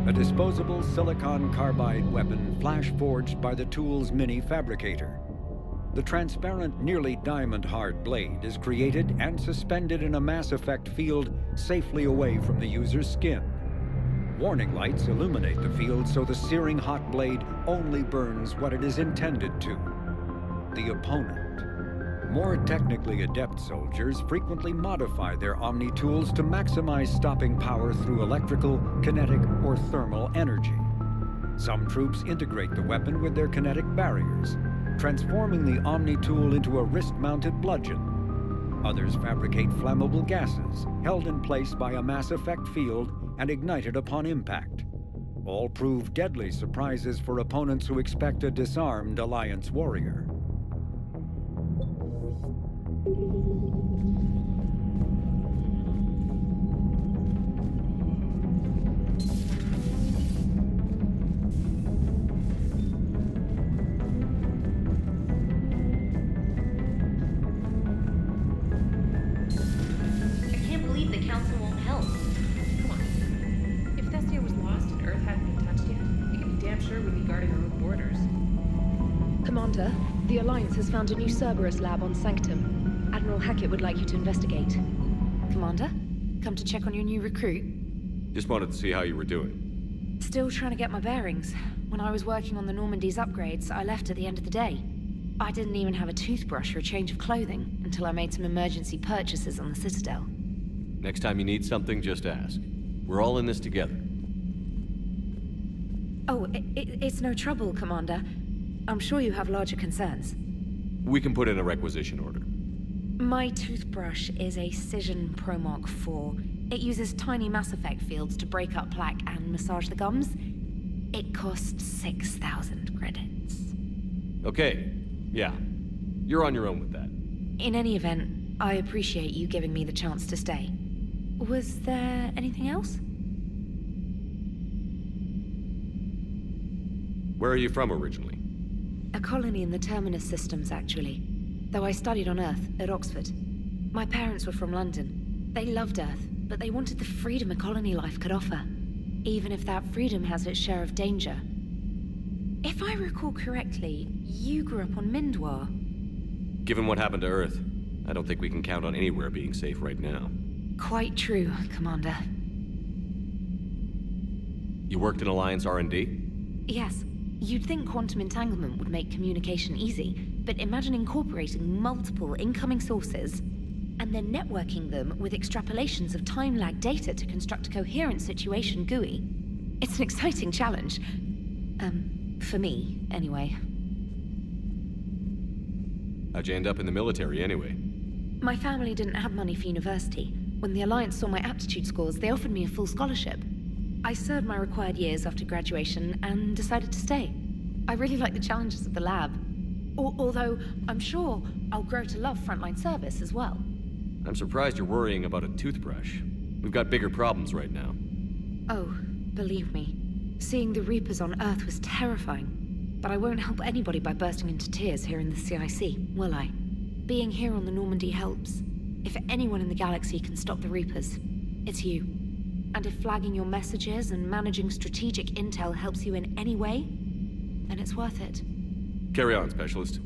a disposable silicon carbide weapon flash-forged by the tool's mini-fabricator. The transparent, nearly diamond-hard blade is created and suspended in a mass effect field safely away from the user's skin. Warning lights illuminate the field so the searing hot blade only burns what it is intended to: the opponent. More technically adept soldiers frequently modify their Omni tools to maximize stopping power through electrical, kinetic, or thermal energy. Some troops integrate the weapon with their kinetic barriers, transforming the Omni tool into a wrist-mounted bludgeon. Others fabricate flammable gases, held in place by a mass effect field and ignited upon impact. All prove deadly surprises for opponents who expect a disarmed Alliance warrior. The Alliance has found a new Cerberus lab on Sanctum. Admiral Hackett would like you to investigate. Commander, come to check on your new recruit? Just wanted to see how you were doing. Still trying to get my bearings. When I was working on the Normandy's upgrades, I left at the end of the day. I didn't even have a toothbrush or a change of clothing until I made some emergency purchases on the Citadel. Next time you need something, just ask. We're all in this together. Oh, it's no trouble, Commander. I'm sure you have larger concerns. We can put in a requisition order. My toothbrush is a Cision Pro Mark IV. It uses tiny Mass Effect fields to break up plaque and massage the gums. It costs 6,000 credits. Okay, yeah. You're on your own with that. In any event, I appreciate you giving me the chance to stay. Was there anything else? Where are you from originally? A colony in the Terminus systems, actually. Though I studied on Earth, at Oxford. My parents were from London. They loved Earth, but they wanted the freedom a colony life could offer. Even if that freedom has its share of danger. If I recall correctly, you grew up on Mindwar. Given what happened to Earth, I don't think we can count on anywhere being safe right now. Quite true, Commander. You worked in Alliance R&D? Yes. You'd think quantum entanglement would make communication easy, But imagine incorporating multiple incoming sources and then networking them with extrapolations of time-lag data to construct a coherent situation GUI. It's an exciting challenge. For me, anyway. How'd you end up in the military, anyway? My family didn't have money for university. When the Alliance saw my aptitude scores, they offered me a full scholarship. I served my required years after graduation and decided to stay. I really like the challenges of the lab. Although, I'm sure I'll grow to love frontline service as well. I'm surprised you're worrying about a toothbrush. We've got bigger problems right now. Oh, believe me. Seeing the Reapers on Earth was terrifying. But I won't help anybody by bursting into tears here in the CIC, will I? Being here on the Normandy helps. If anyone in the galaxy can stop the Reapers, it's you. And if flagging your messages and managing strategic intel helps you in any way, then it's worth it. Carry on, Specialist.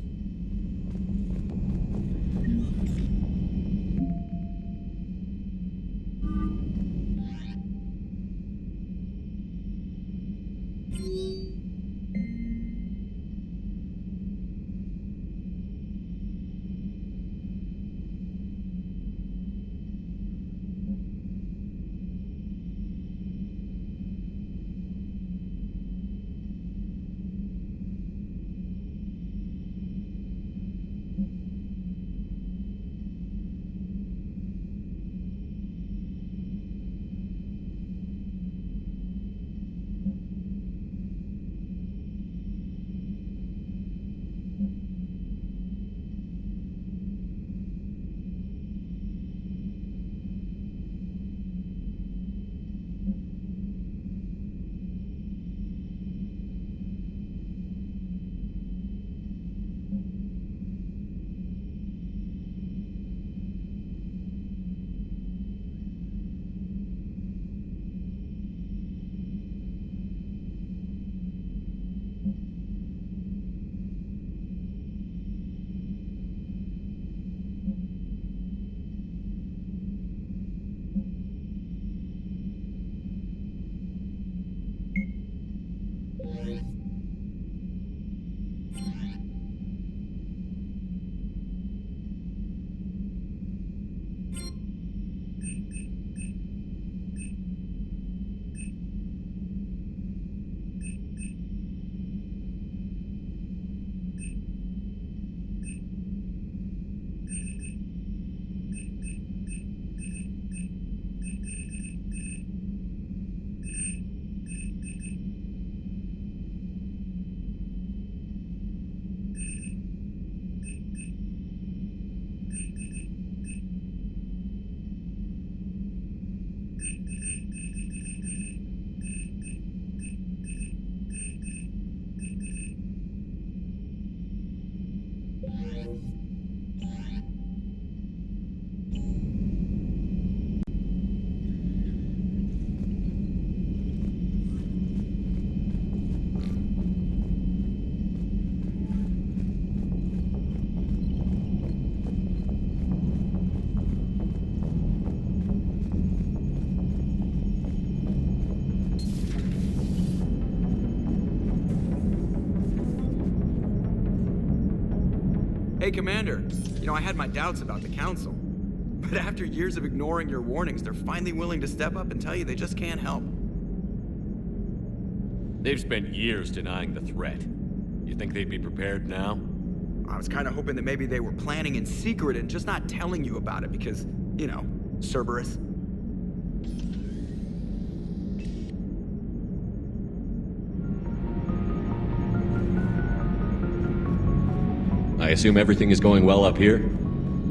Hey, Commander. You know, I had my doubts about the Council. But after years of ignoring your warnings, they're finally willing to step up and tell you they just can't help. They've spent years denying the threat. You think they'd be prepared now? I was kind of hoping that maybe they were planning in secret and just not telling you about it because, you know, Cerberus. I assume everything is going well up here?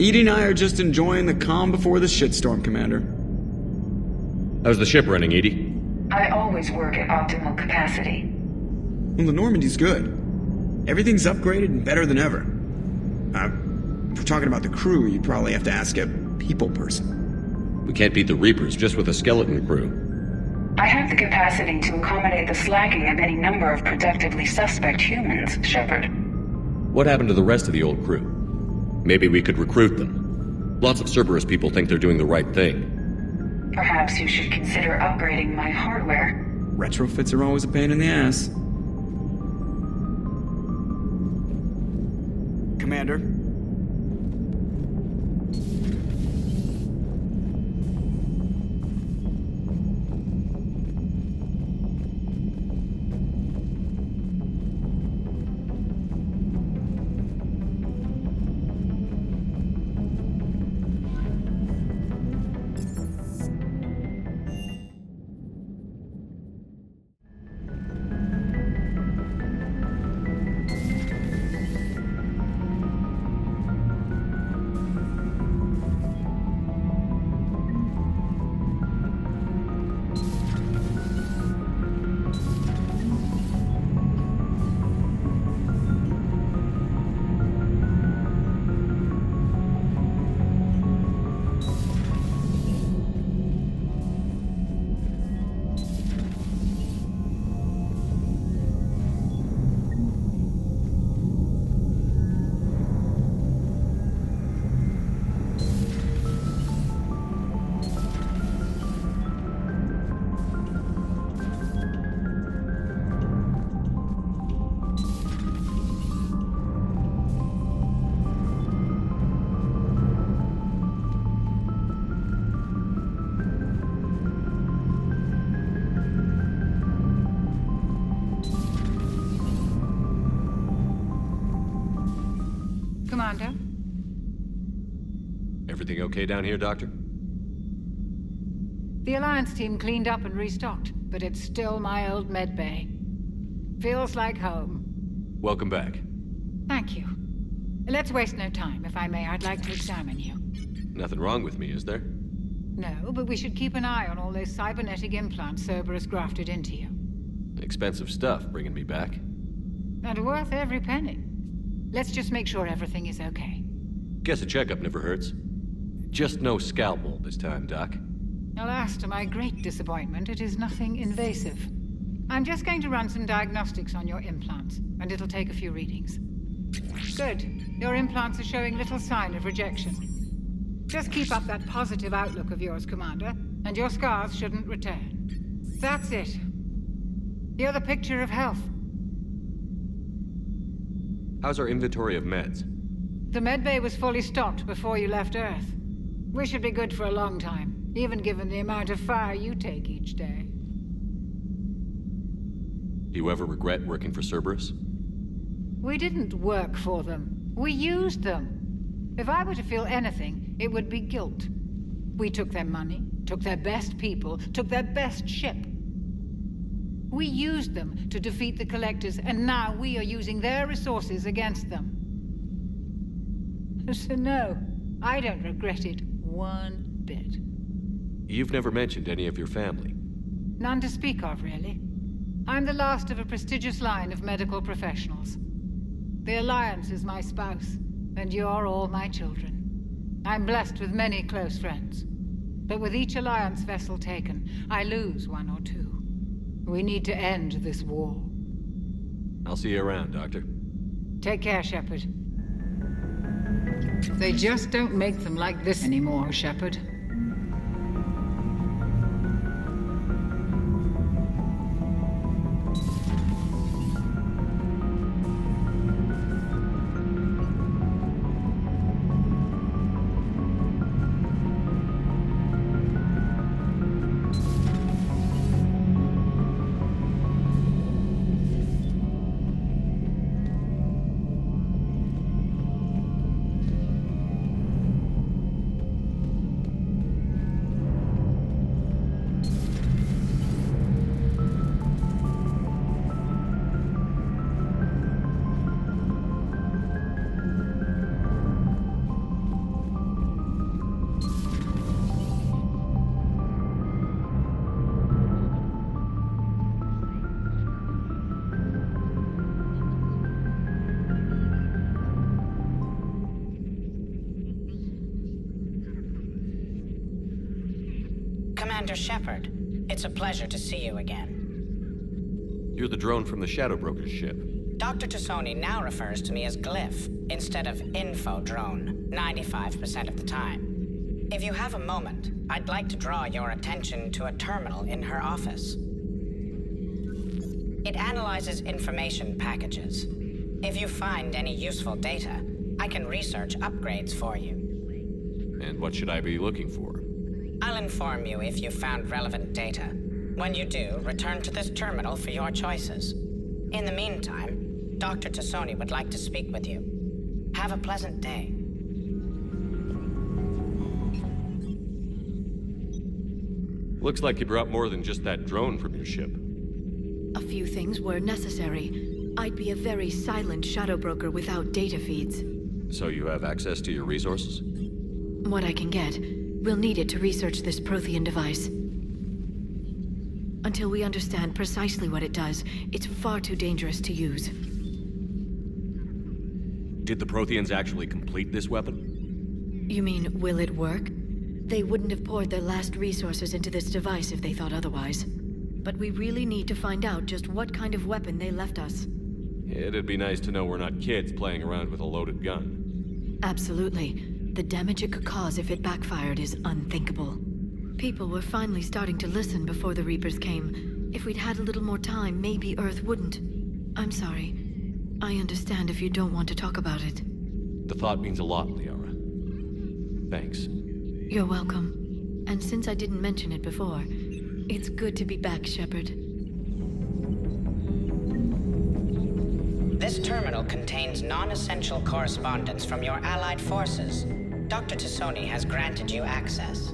Edie and I are just enjoying the calm before the shitstorm, Commander. How's the ship running, Edie? I always work at optimal capacity. Well, the Normandy's good. Everything's upgraded and better than ever. If we're talking about the crew, you'd probably have to ask a people person. We can't beat the Reapers just with a skeleton crew. I have the capacity to accommodate the slacking of any number of productively suspect humans, Shepard. What happened to the rest of the old crew? Maybe we could recruit them. Lots of Cerberus people think they're doing the right thing. Perhaps you should consider upgrading my hardware. Retrofits are always a pain in the ass. Commander. Commander? Everything okay down here, Doctor? The Alliance team cleaned up and restocked, but it's still my old medbay. Feels like home. Welcome back. Thank you. Let's waste no time. If I may, I'd like to examine you. Nothing wrong with me, is there? No, but we should keep an eye on all those cybernetic implants Cerberus grafted into you. Expensive stuff bringing me back. And worth every penny. Let's just make sure everything is okay. Guess a checkup never hurts. Just no scalpel this time, Doc. Alas, to my great disappointment, it is nothing invasive. I'm just going to run some diagnostics on your implants, and it'll take a few readings. Good. Your implants are showing little sign of rejection. Just keep up that positive outlook of yours, Commander, and your scars shouldn't return. That's it. You're the picture of health. How's our inventory of meds? The medbay was fully stocked before you left Earth. We should be good for a long time, even given the amount of fire you take each day. Do you ever regret working for Cerberus? We didn't work for them. We used them. If I were to feel anything, it would be guilt. We took their money, took their best people, took their best ship. We used them to defeat the Collectors, and now we are using their resources against them. So no, I don't regret it one bit. You've never mentioned any of your family. None to speak of, really. I'm the last of a prestigious line of medical professionals. The Alliance is my spouse, and you're all my children. I'm blessed with many close friends. But with each Alliance vessel taken, I lose one or two. We need to end this war. I'll see you around, Doctor. Take care, Shepard. They just don't make them like this anymore, Shepard. Commander Shepard, it's a pleasure to see you again. You're the drone from the Shadow Broker's ship. Dr. Tassoni now refers to me as Glyph instead of Info Drone 95% of the time. If you have a moment, I'd like to draw your attention to a terminal in her office. It analyzes information packages. If you find any useful data, I can research upgrades for you. And what should I be looking for? I'll inform you if you've found relevant data. When you do, return to this terminal for your choices. In the meantime, Dr. Tassoni would like to speak with you. Have a pleasant day. Looks like you brought more than just that drone from your ship. A few things were necessary. I'd be a very silent shadow broker without data feeds. So you have access to your resources? What I can get. We'll need it to research this Prothean device. Until we understand precisely what it does, it's far too dangerous to use. Did the Protheans actually complete this weapon? You mean, will it work? They wouldn't have poured their last resources into this device if they thought otherwise. But we really need to find out just what kind of weapon they left us. It'd be nice to know we're not kids playing around with a loaded gun. Absolutely. The damage it could cause if it backfired is unthinkable. People were finally starting to listen before the Reapers came. If we'd had a little more time, maybe Earth wouldn't. I'm sorry. I understand if you don't want to talk about it. The thought means a lot, Liara. Thanks. You're welcome. And since I didn't mention it before, it's good to be back, Shepard. This terminal contains non-essential correspondence from your allied forces. Dr. Tassoni has granted you access.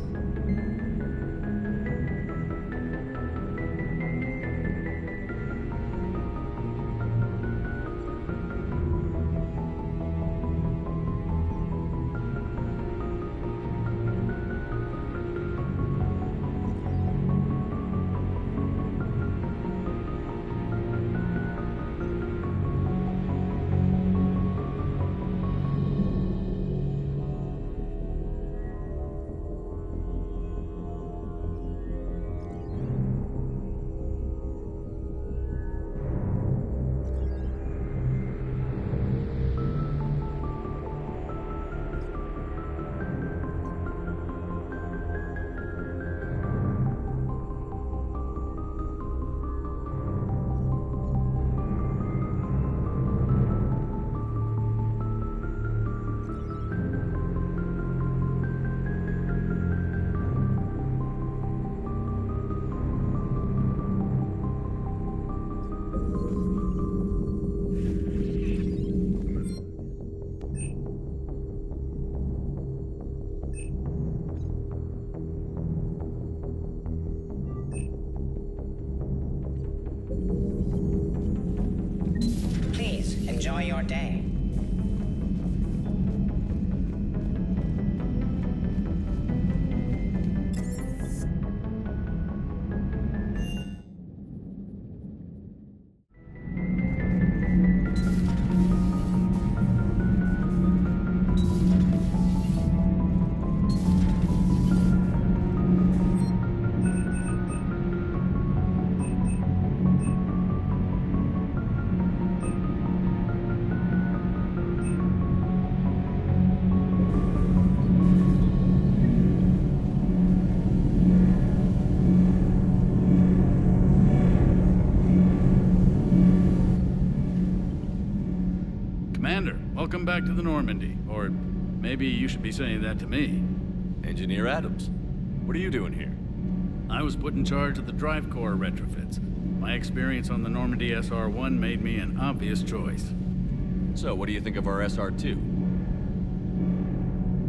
Enjoy your day. Welcome back to the Normandy. Or maybe you should be saying that to me. Engineer Adams, what are you doing here? I was put in charge of the drive core retrofits. My experience on the Normandy SR-1 made me an obvious choice. So, what do you think of our SR-2?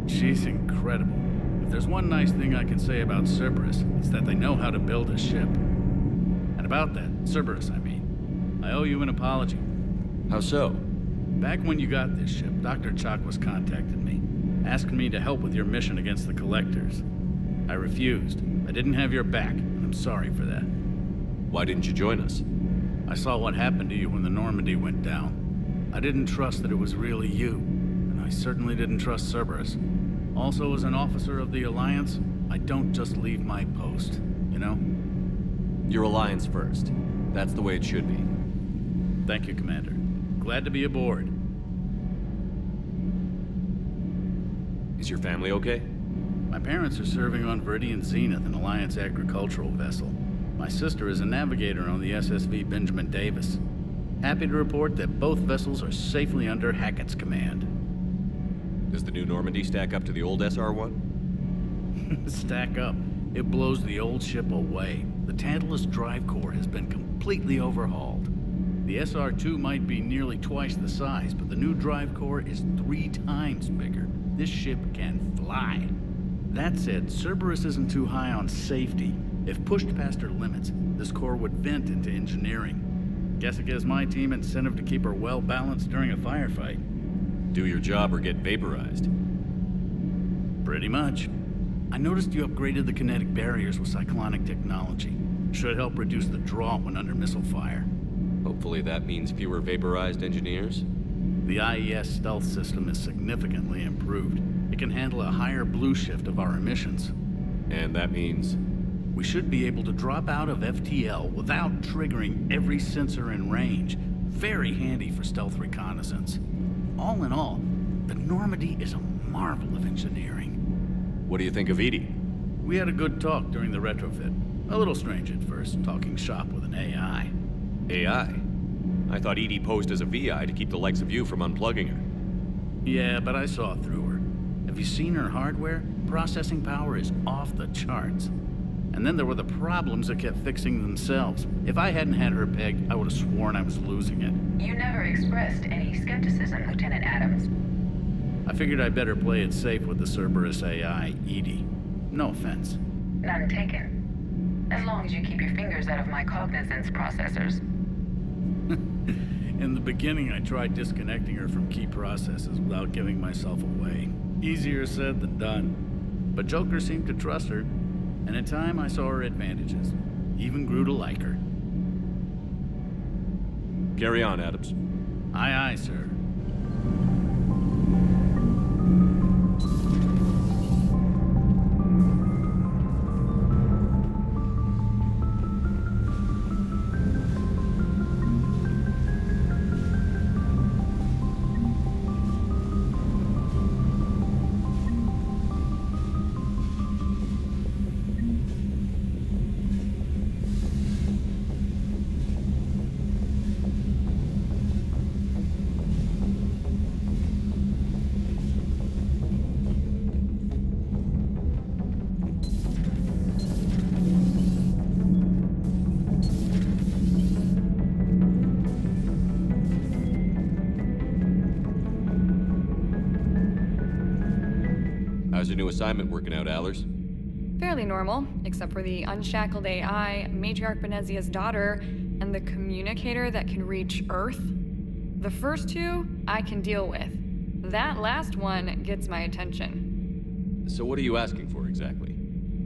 She's incredible. If there's one nice thing I can say about Cerberus, it's that they know how to build a ship. And about that, Cerberus, I mean, I owe you an apology. How so? Back when you got this ship, Dr. Chakwas contacted me, asking me to help with your mission against the Collectors. I refused. I didn't have your back, and I'm sorry for that. Why didn't you join us? I saw what happened to you when the Normandy went down. I didn't trust that it was really you, and I certainly didn't trust Cerberus. Also, as an officer of the Alliance, I don't just leave my post, you know? Your Alliance first. That's the way it should be. Thank you, Commander. Glad to be aboard. Is your family okay? My parents are serving on Viridian Zenith, an Alliance agricultural vessel. My sister is a navigator on the SSV Benjamin Davis. Happy to report that both vessels are safely under Hackett's command. Does the new Normandy stack up to the old SR-1? Stack up. It blows the old ship away. The Tantalus drive core has been completely overhauled. The SR-2 might be nearly twice the size, but the new drive core is 3 times bigger. This ship can fly. That said, Cerberus isn't too high on safety. If pushed past her limits, this core would vent into engineering. Guess it gives my team incentive to keep her well balanced during a firefight. Do your job or get vaporized. Pretty much. I noticed you upgraded the kinetic barriers with cyclonic technology. Should help reduce the draw when under missile fire. Hopefully that means fewer vaporized engineers. The IES stealth system is significantly improved. It can handle a higher blue shift of our emissions. And that means? We should be able to drop out of FTL without triggering every sensor in range. Very handy for stealth reconnaissance. All in all, the Normandy is a marvel of engineering. What do you think of Edie? We had a good talk during the retrofit. A little strange at first, talking shop with an AI. AI? I thought Edie posed as a VI to keep the likes of you from unplugging her. Yeah, but I saw through her. Have you seen her hardware? Processing power is off the charts. And then there were the problems that kept fixing themselves. If I hadn't had her pegged, I would have sworn I was losing it. You never expressed any skepticism, Lieutenant Adams. I figured I'd better play it safe with the Cerberus AI, Edie. No offense. None taken. As long as you keep your fingers out of my cognizance processors. In the beginning, I tried disconnecting her from key processes without giving myself away. Easier said than done. But Joker seemed to trust her, and in time I saw her advantages. Even grew to like her. Carry on, Adams. Aye, aye, sir. How's your new assignment working out, Allers? Fairly normal, except for the unshackled AI, Matriarch Benezia's daughter, and the communicator that can reach Earth. The first two, I can deal with. That last one gets my attention. So what are you asking for exactly?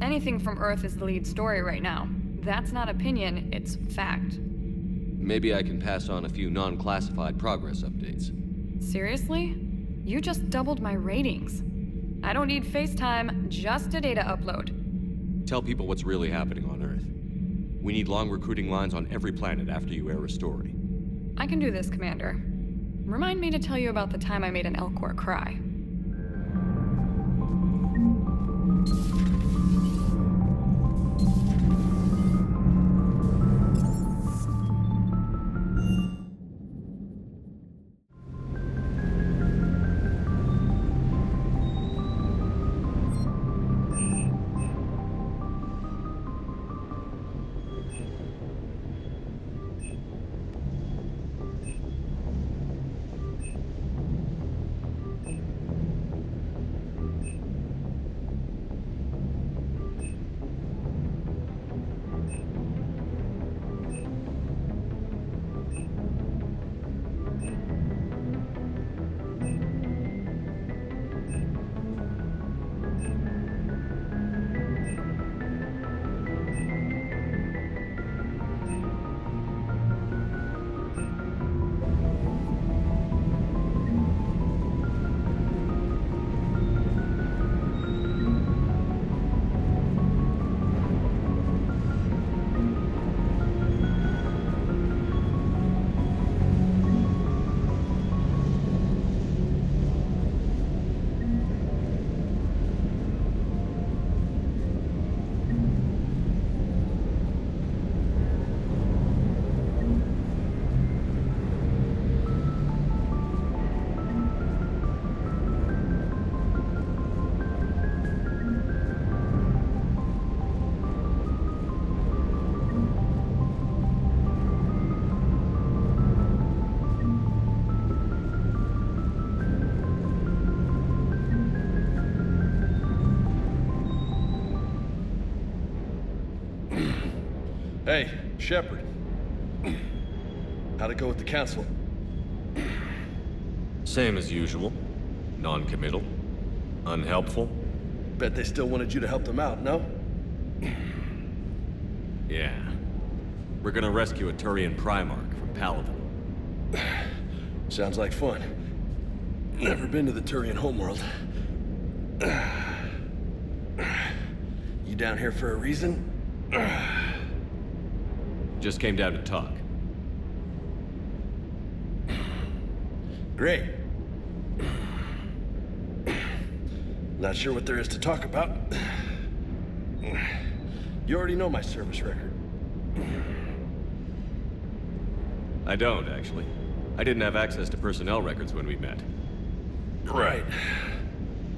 Anything from Earth is the lead story right now. That's not opinion, it's fact. Maybe I can pass on a few non-classified progress updates. Seriously? You just doubled my ratings. I don't need FaceTime, just a data upload. Tell people what's really happening on Earth. We need long recruiting lines on every planet after you air a story. I can do this, Commander. Remind me to tell you about the time I made an Elcor cry. Hey, Shepard. How'd it go with the council? Same as usual. Non-committal. Unhelpful. Bet they still wanted you to help them out, no? Yeah. We're gonna rescue a Turian Primarch from Paladin. Sounds like fun. Never been to the Turian homeworld. You down here for a reason? Just came down to talk. Great. Not sure what there is to talk about. You already know my service record. I don't, actually. I didn't have access to personnel records when we met. Right.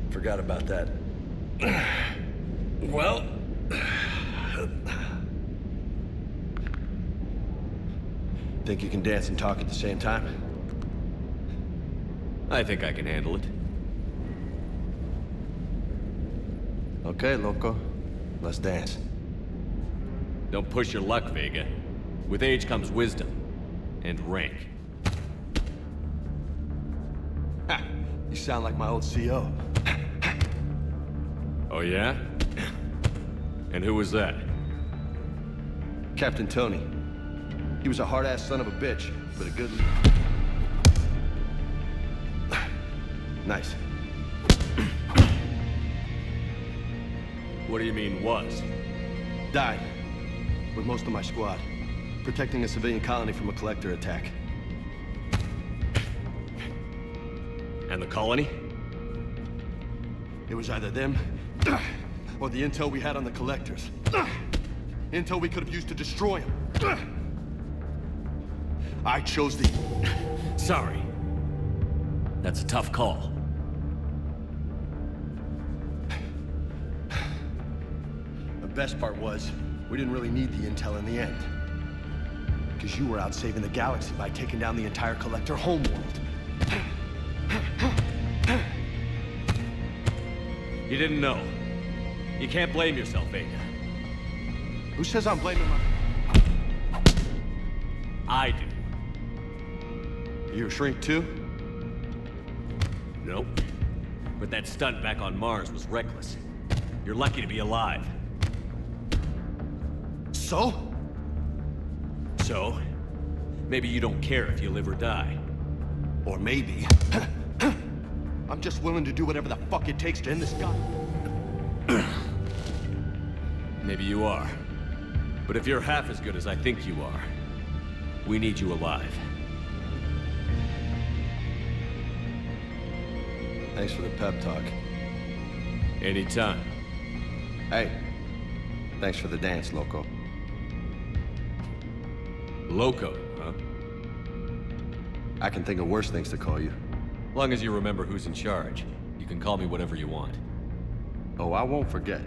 Forgot about that. Well... Think you can dance and talk at the same time? I think I can handle it. Okay, loco. Let's dance. Don't push your luck, Vega. With age comes wisdom. And rank. Ha! You sound like my old CO. Oh yeah? And who was that? Captain Tony. He was a hard-ass son of a bitch, but a good... Nice. What do you mean, was? Died. With most of my squad. Protecting a civilian colony from a collector attack. And the colony? It was either them, or the intel we had on the collectors. Intel we could have used to destroy them. I chose the... Sorry. That's a tough call. The best part was, we didn't really need the intel in the end. Because you were out saving the galaxy by taking down the entire collector homeworld. You didn't know. You can't blame yourself, Vega. Who says I'm blaming my... I do. You a shrink too? Nope. But that stunt back on Mars was reckless. You're lucky to be alive. So? So, maybe you don't care if you live or die. Or maybe... I'm just willing to do whatever the fuck it takes to end this guy. Maybe you are. But if you're half as good as I think you are, we need you alive. Thanks for the pep talk. Anytime. Hey, thanks for the dance, loco. Loco, huh? I can think of worse things to call you. Long as you remember who's in charge, you can call me whatever you want. Oh, I won't forget.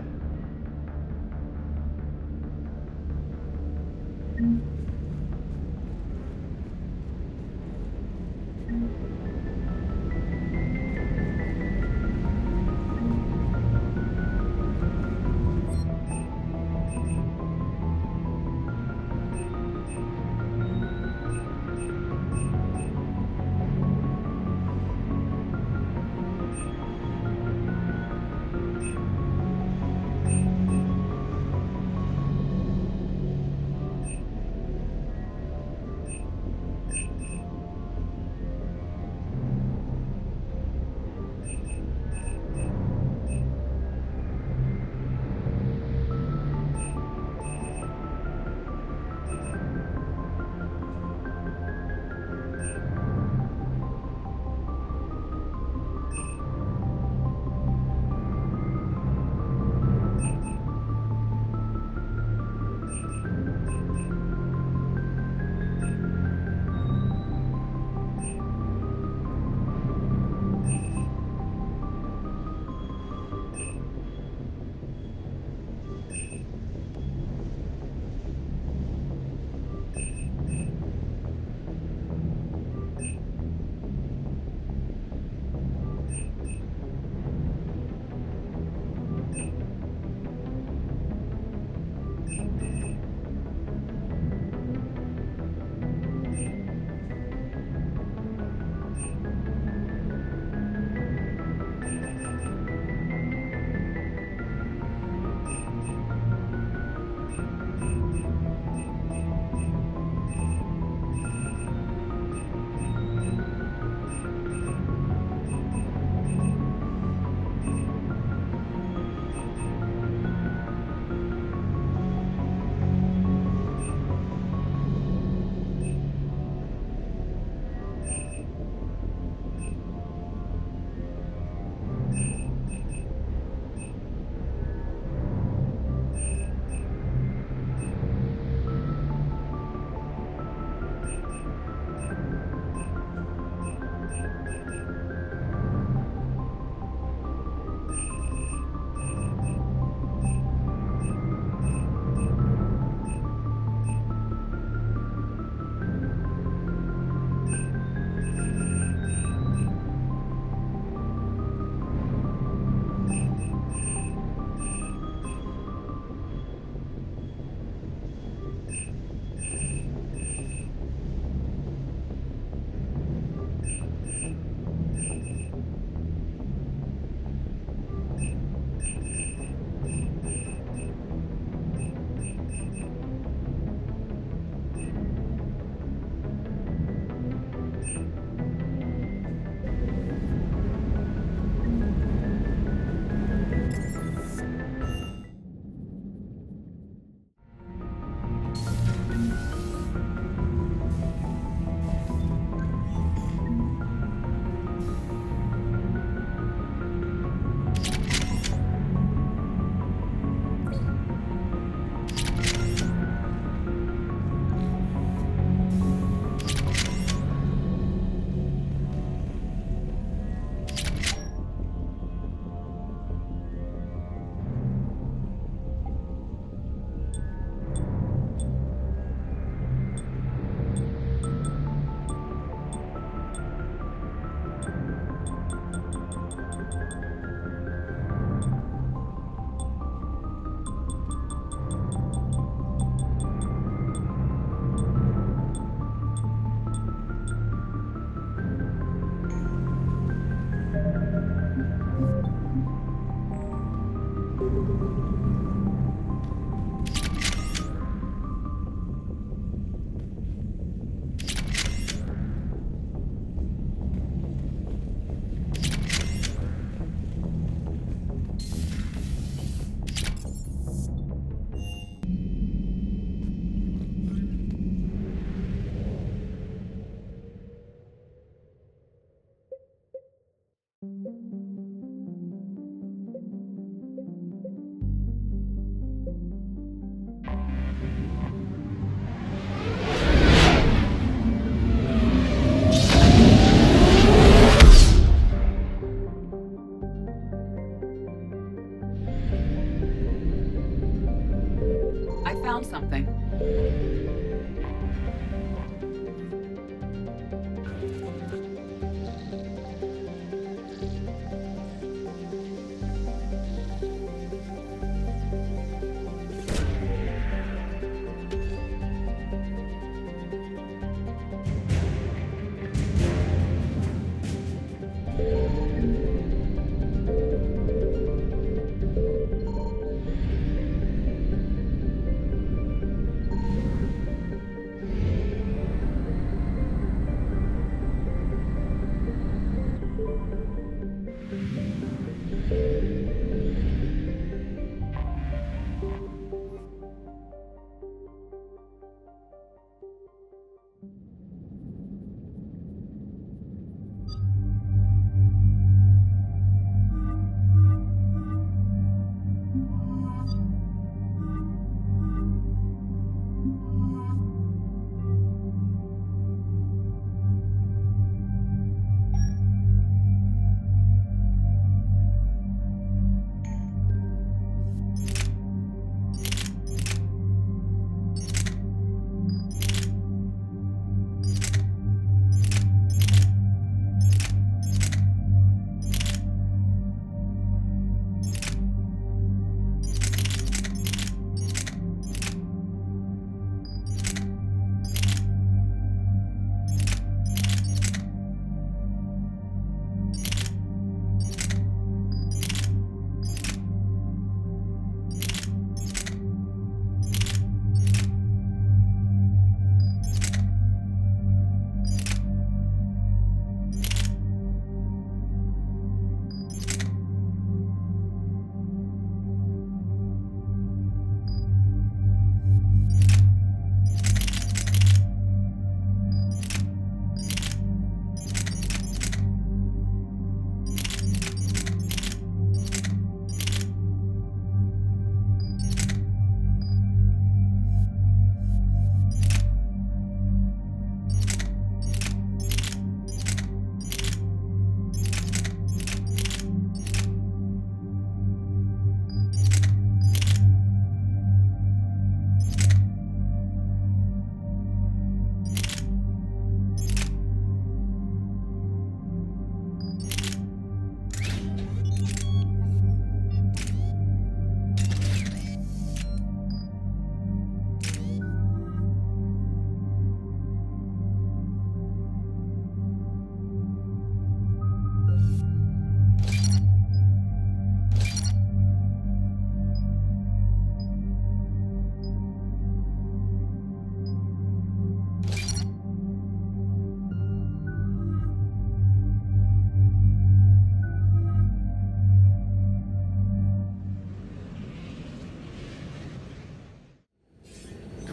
I found something.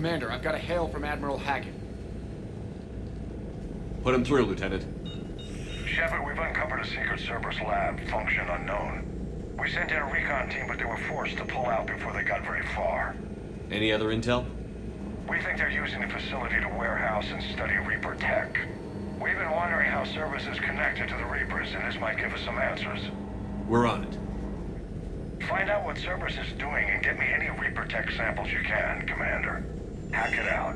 Commander, I've got a hail from Admiral Hackett. Put him through, Lieutenant. Shepard, we've uncovered a secret Cerberus lab, function unknown. We sent in a recon team, but they were forced to pull out before they got very far. Any other intel? We think they're using the facility to warehouse and study Reaper tech. We've been wondering how Cerberus is connected to the Reapers, and this might give us some answers. We're on it. Find out what Cerberus is doing and get me any Reaper tech samples you can, Commander. Hack it out.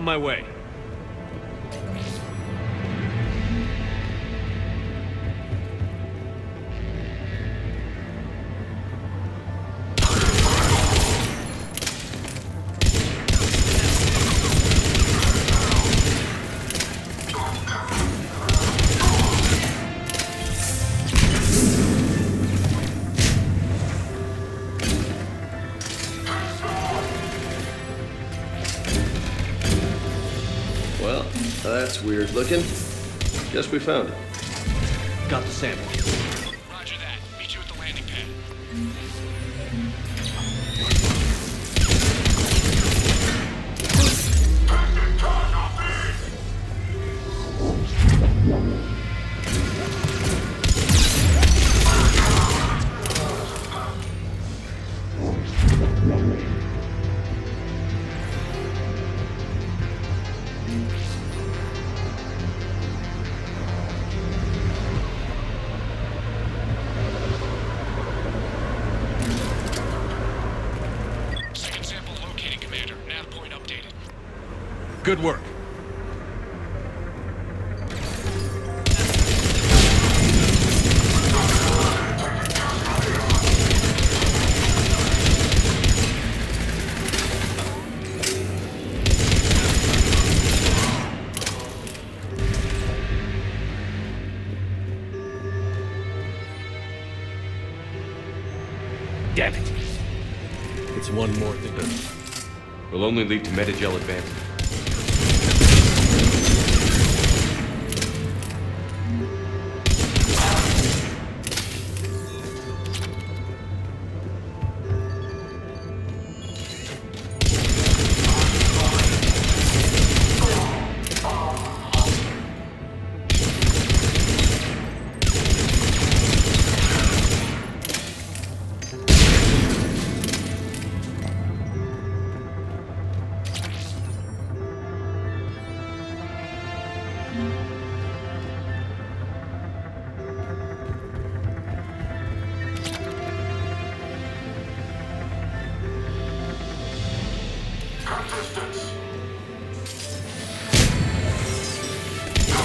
On my way. Well, that's weird looking. Guess we found it. Got the sample. Roger that. Meet you at the landing pad. Second sample located, Commander. Nav point updated. Good work. Damn it. It's one more thing. Will only lead to metagel advancement.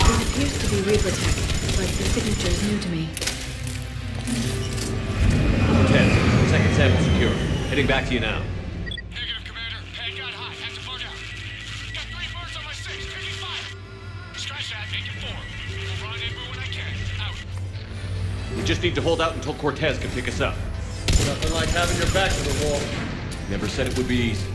It appears to be Reaper tech, but the signature is new to me. 10. Second sample secure. Heading back to you now. Negative, Commander. Pad got high. Have to bug out. Got 3 birds on my 6. Taking fire. Scratch that. Make it 4. We'll rendezvous when I can. Out. We just need to hold out until Cortez can pick us up. Nothing like having your back to the wall. Never said it would be easy.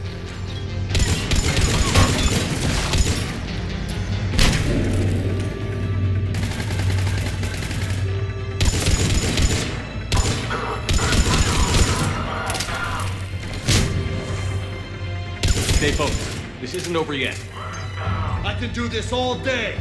Stay focused. This isn't over yet. I can do this all day.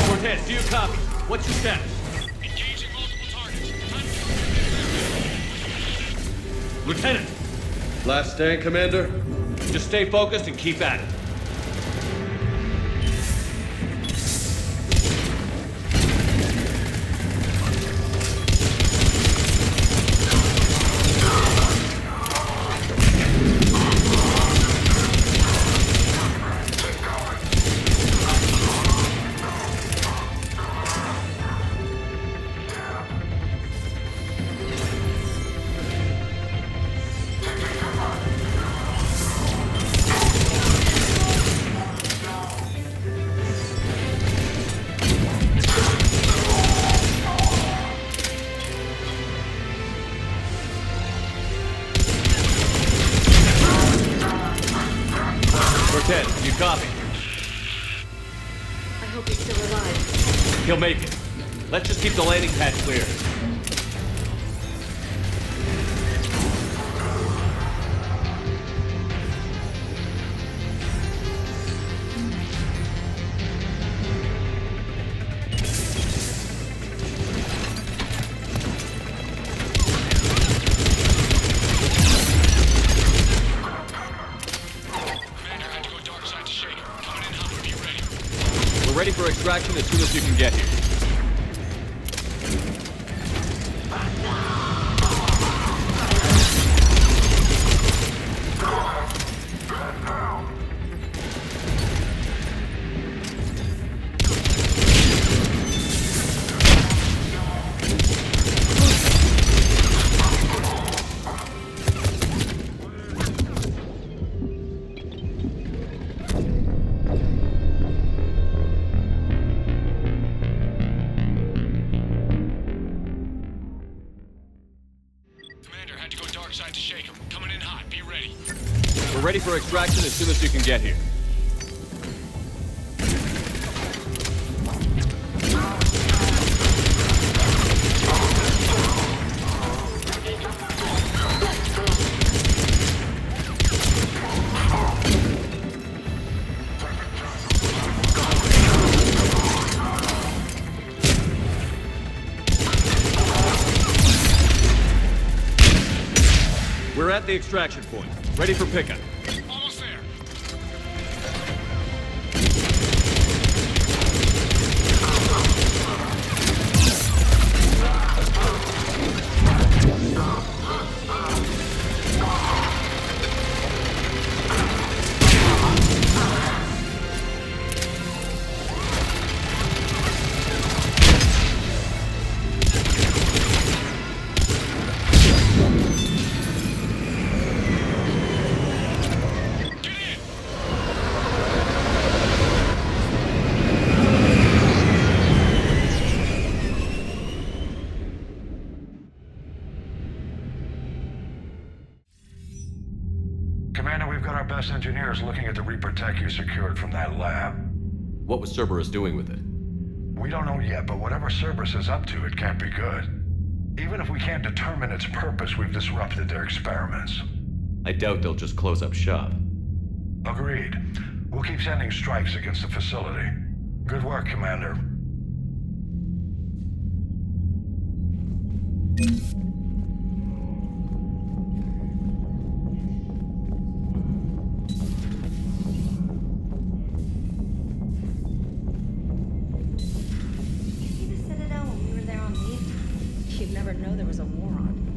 Cortez, do you copy? What's your status? Engaging multiple targets. Lieutenant! Last stand, Commander? Just stay focused and keep at it. Cortez, do you copy? I hope he's still alive. He'll make it. Let's just keep the landing pad clear. extraction as soon as you can get here. We're ready for extraction as soon as you can get here. We're at the extraction point. Ready for pickup. Almost there. Commander, we've got our best engineers looking at the Reaper tech you secured from that lab. What was Cerberus doing with it? We don't know yet, but whatever Cerberus is up to, it can't be good. Even if we can't determine its purpose, we've disrupted their experiments. I doubt they'll just close up shop. Agreed. We'll keep sending strikes against the facility. Good work, Commander. You'd never know there was a war on.